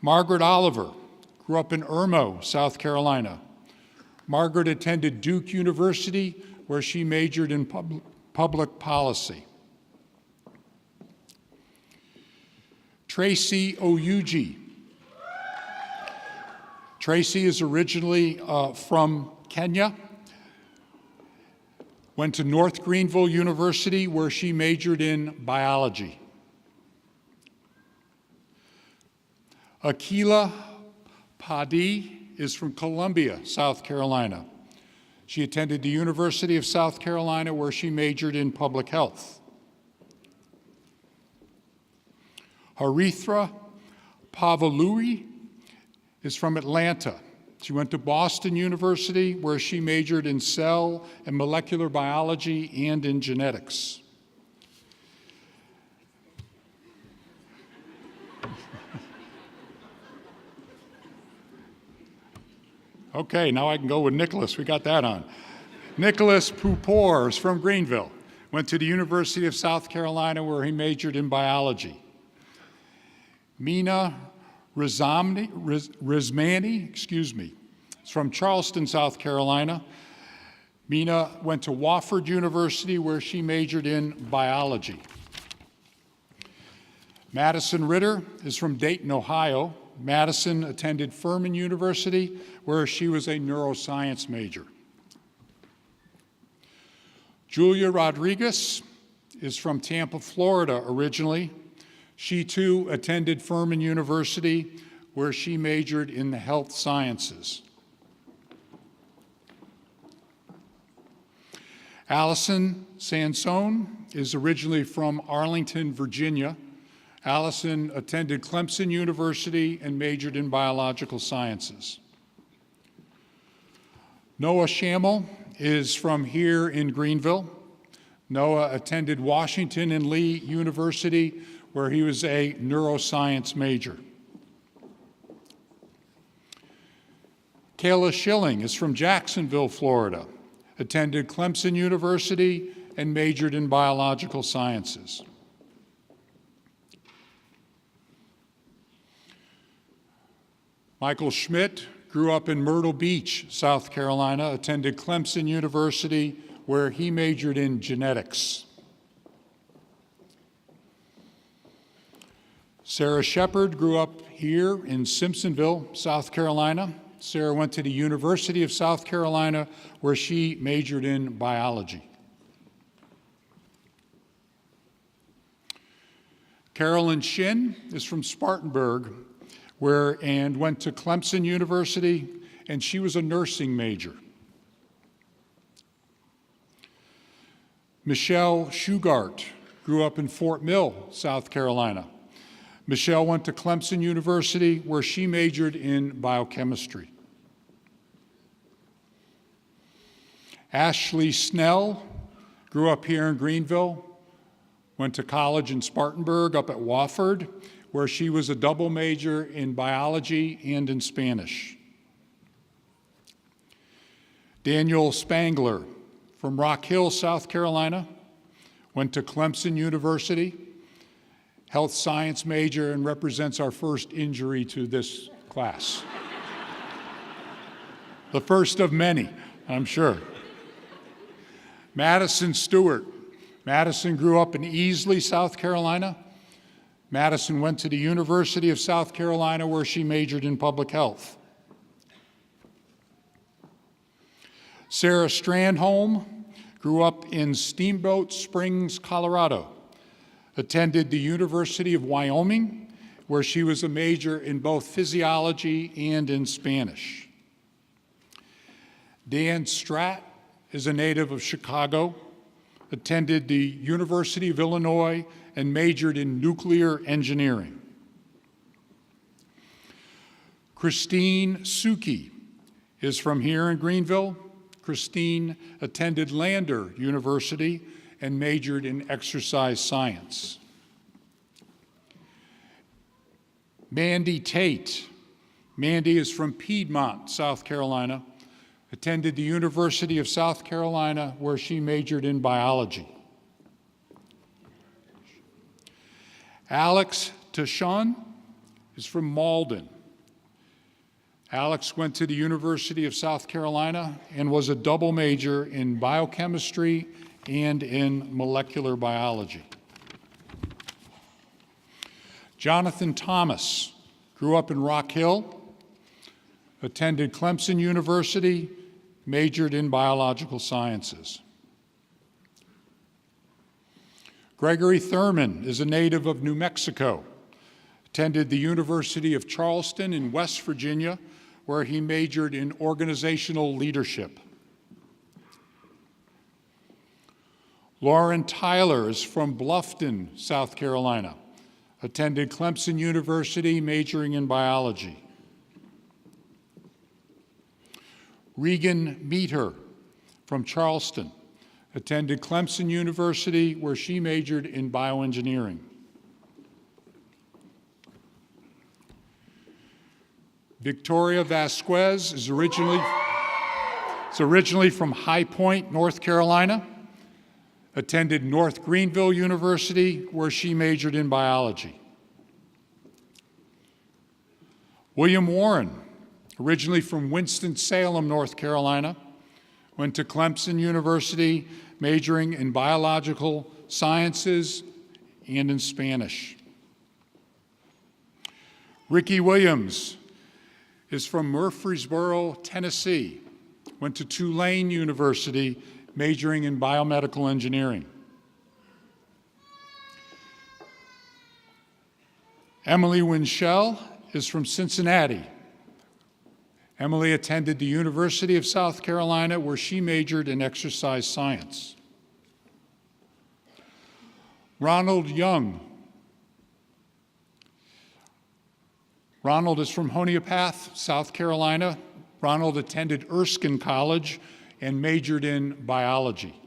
Margaret Oliver grew up in Irmo, South Carolina. Margaret attended Duke University, where she majored in public policy. Tracy Oyuji. Tracy is originally from Kenya. Went to North Greenville University, where she majored in biology. Akila Padi is from Columbia, South Carolina. She attended the University of South Carolina, where she majored in public health. Harithra Pavaluri is from Atlanta. She went to Boston University, where she majored in cell and molecular biology and in genetics. Okay, now I can go with Nicholas. We got that on. Nicholas Pupor is from Greenville. Went to the University of South Carolina, where he majored in biology. Mina Rizmani, is from Charleston, South Carolina. Mina went to Wofford University, where she majored in biology. Madison Ritter is from Dayton, Ohio. Madison attended Furman University, where she was a neuroscience major. Julia Rodriguez is from Tampa, Florida originally. She too attended Furman University, where she majored in the health sciences. Allison Sansone is originally from Arlington, Virginia. Allison attended Clemson University and majored in biological sciences. Noah Schammel is from here in Greenville. Noah attended Washington and Lee University, where he was a neuroscience major. Kayla Schilling is from Jacksonville, Florida, attended Clemson University and majored in biological sciences. Michael Schmidt grew up in Myrtle Beach, South Carolina, attended Clemson University, where he majored in genetics. Sarah Shepard grew up here in Simpsonville, South Carolina. Sarah went to the University of South Carolina, where she majored in biology. Carolyn Shin is from Spartanburg, and went to Clemson University, and she was a nursing major. Michelle Shugart grew up in Fort Mill, South Carolina. Michelle went to Clemson University, where she majored in biochemistry. Ashley Snell grew up here in Greenville, went to college in Spartanburg up at Wofford, where she was a double major in biology and in Spanish. Daniel Spangler from Rock Hill, South Carolina, went to Clemson University, health science major, and represents our first injury to this class. The first of many, I'm sure. Madison Stewart. Madison grew up in Easley, South Carolina. Madison went to the University of South Carolina, where she majored in public health. Sarah Strandholm grew up in Steamboat Springs, Colorado, attended the University of Wyoming, where she was a major in both physiology and in Spanish. Dan Stratt is a native of Chicago, attended the University of Illinois, and majored in nuclear engineering. Christine Suki is from here in Greenville. Christine attended Lander University and majored in exercise science. Mandy Tate. Mandy is from Piedmont, South Carolina, attended the University of South Carolina, where she majored in biology. Alex Tashon is from Malden. Alex went to the University of South Carolina and was a double major in biochemistry and in molecular biology. Jonathan Thomas grew up in Rock Hill, attended Clemson University, majored in biological sciences. Gregory Thurman is a native of New Mexico, attended the University of Charleston in West Virginia, where he majored in organizational leadership. Lauren Tyler is from Bluffton, South Carolina, attended Clemson University, majoring in biology. Regan Meter from Charleston, attended Clemson University, where she majored in bioengineering. Victoria Vasquez is originally from High Point, North Carolina, attended North Greenville University, where she majored in biology. William Warren, originally from Winston-Salem, North Carolina, went to Clemson University, majoring in biological sciences and in Spanish. Ricky Williams is from Murfreesboro, Tennessee, went to Tulane University, majoring in biomedical engineering. Emily Winchell is from Cincinnati. Emily attended the University of South Carolina, where she majored in exercise science. Ronald Young. Ronald is from Honiopath, South Carolina. Ronald attended Erskine College and majored in biology.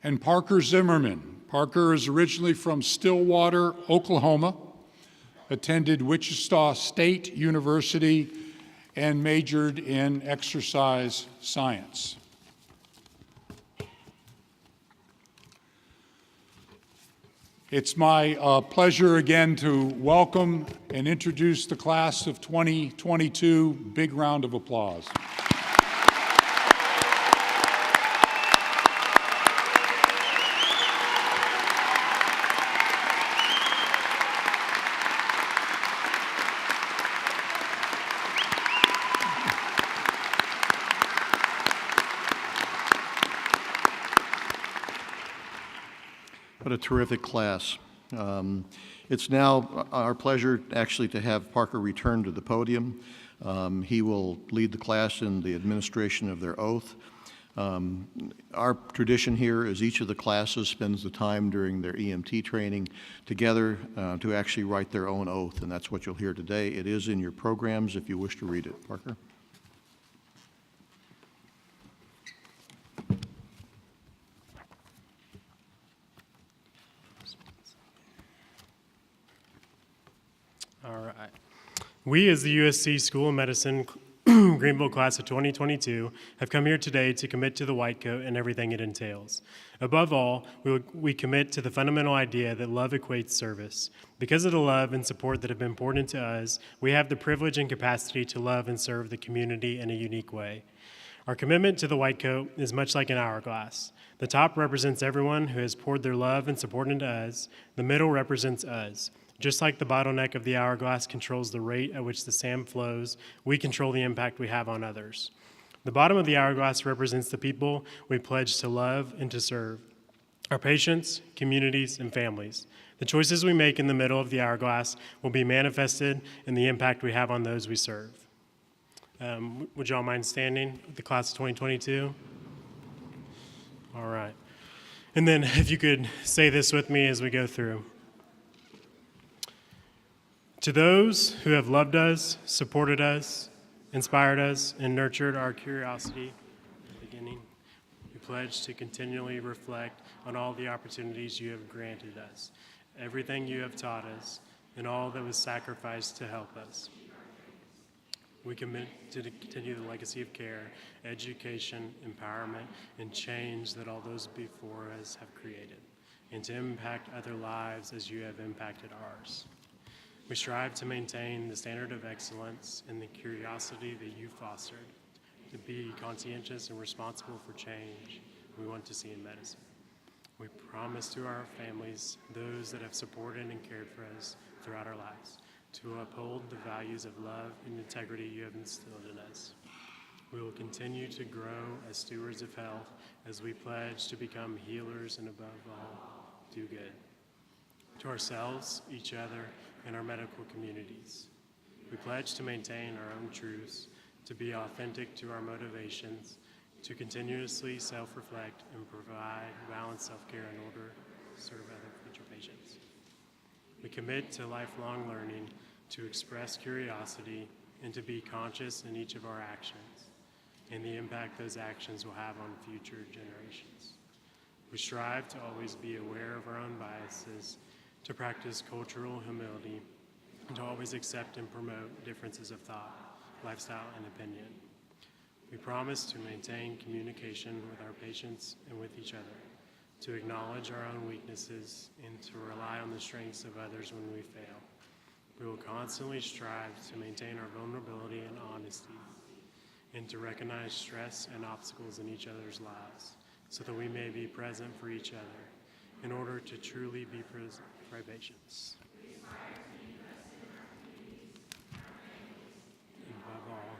And Parker Zimmerman. Parker is originally from Stillwater, Oklahoma, attended Wichita State University, and majored in exercise science. It's my pleasure again to welcome and introduce the class of 2022. Big round of applause. What a terrific class. It's now our pleasure actually to have Parker return to the podium. He will lead the class in the administration of their oath. Our tradition here is each of the classes spends the time during their EMT training together to actually write their own oath, and that's what you'll hear today. It is in your programs if you wish to read it. Parker. All right. We, as the USC School of Medicine Greenville class of 2022, have come here today to commit to the Whitecoat and everything it entails. Above all, we commit to the fundamental idea that love equates service. Because of the love and support that have been poured into us, we have the privilege and capacity to love and serve the community in a unique way. Our commitment to the Whitecoat is much like an hourglass. The top represents everyone who has poured their love and support into us. The middle represents us. Just like the bottleneck of the hourglass controls the rate at which the sand flows, we control the impact we have on others. The bottom of the hourglass represents the people we pledge to love and to serve, our patients, communities, and families. The choices we make in the middle of the hourglass will be manifested in the impact we have on those we serve. Would y'all mind standing with the class of 2022? All right. And then if you could say this with me as we go through. To those who have loved us, supported us, inspired us, and nurtured our curiosity at the beginning, we pledge to continually reflect on all the opportunities you have granted us, everything you have taught us, and all that was sacrificed to help us. We commit to continue the legacy of care, education, empowerment, and change that all those before us have created, and to impact other lives as you have impacted ours. We strive to maintain the standard of excellence and the curiosity that you fostered, to be conscientious and responsible for change we want to see in medicine. We promise to our families, those that have supported and cared for us throughout our lives, to uphold the values of love and integrity you have instilled in us. We will continue to grow as stewards of health as we pledge to become healers and above all, do good. to ourselves, each other, and our medical communities. We pledge to maintain our own truths, to be authentic to our motivations, to continuously self-reflect and provide balanced self-care in order to serve other future patients. We commit to lifelong learning, to express curiosity, and to be conscious in each of our actions and the impact those actions will have on future generations. We strive to always be aware of our own biases, to practice cultural humility, and to always accept and promote differences of thought, lifestyle, and opinion. We promise to maintain communication with our patients and with each other, to acknowledge our own weaknesses, and to rely on the strengths of others when we fail. We will constantly strive to maintain our vulnerability and honesty, and to recognize stress and obstacles in each other's lives, so that we may be present for each other in order to truly be present for our patients. And above all,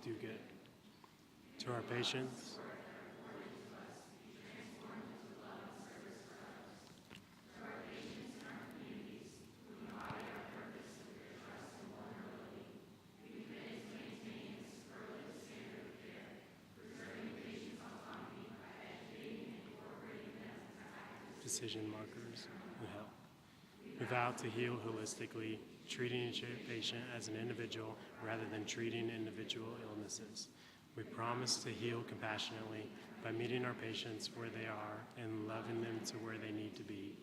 do good. To our patients, decision markers, and help. We vow to heal holistically, treating each patient as an individual rather than treating individual illnesses. We promise to heal compassionately by meeting our patients where they are and loving them to where they need to be.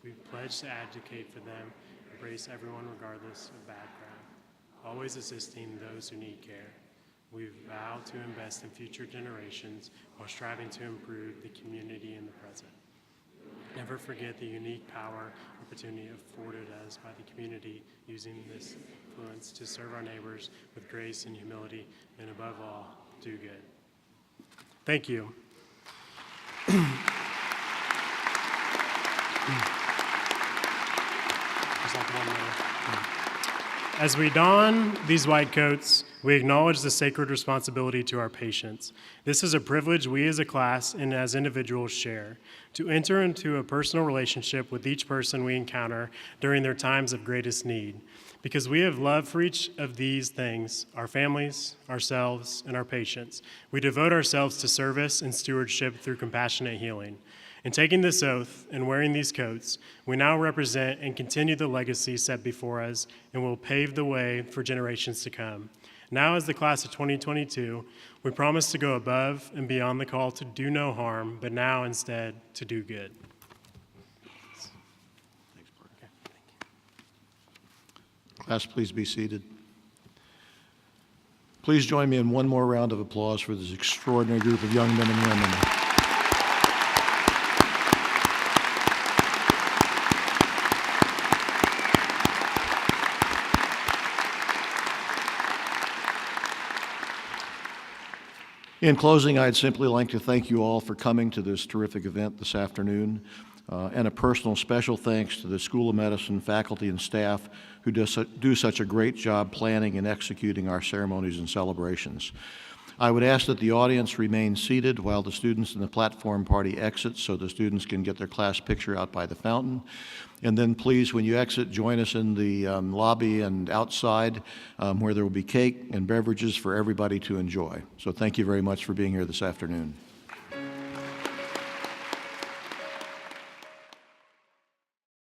We pledge to advocate for them, embrace everyone regardless of background, always assisting those who need care. We vow to invest in future generations while striving to improve the community in the present. Never forget the unique power opportunity afforded us by the community, using this influence to serve our neighbors with grace and humility, and above all, do good. Thank you. Just like 1 minute. As we don these white coats, we acknowledge the sacred responsibility to our patients. This is a privilege we as a class and as individuals share, to enter into a personal relationship with each person we encounter during their times of greatest need. Because we have love for each of these things, our families, ourselves, and our patients, we devote ourselves to service and stewardship through compassionate healing. In taking this oath and wearing these coats, we now represent and continue the legacy set before us and will pave the way for generations to come. Now, as the class of 2022, we promise to go above and beyond the call to do no harm, but now instead to do good. Thanks, Parker. Okay, thank you. Class, please be seated. Please join me in one more round of applause for this extraordinary group of young men and women. In closing, I'd simply like to thank you all for coming to this terrific event this afternoon, and a personal special thanks to the School of Medicine faculty and staff who do such a great job planning and executing our ceremonies and celebrations. I would ask that the audience remain seated while the students in the platform party exit so the students can get their class picture out by the fountain. And then please, when you exit, join us in the lobby and outside where there will be cake and beverages for everybody to enjoy. So thank you very much for being here this afternoon.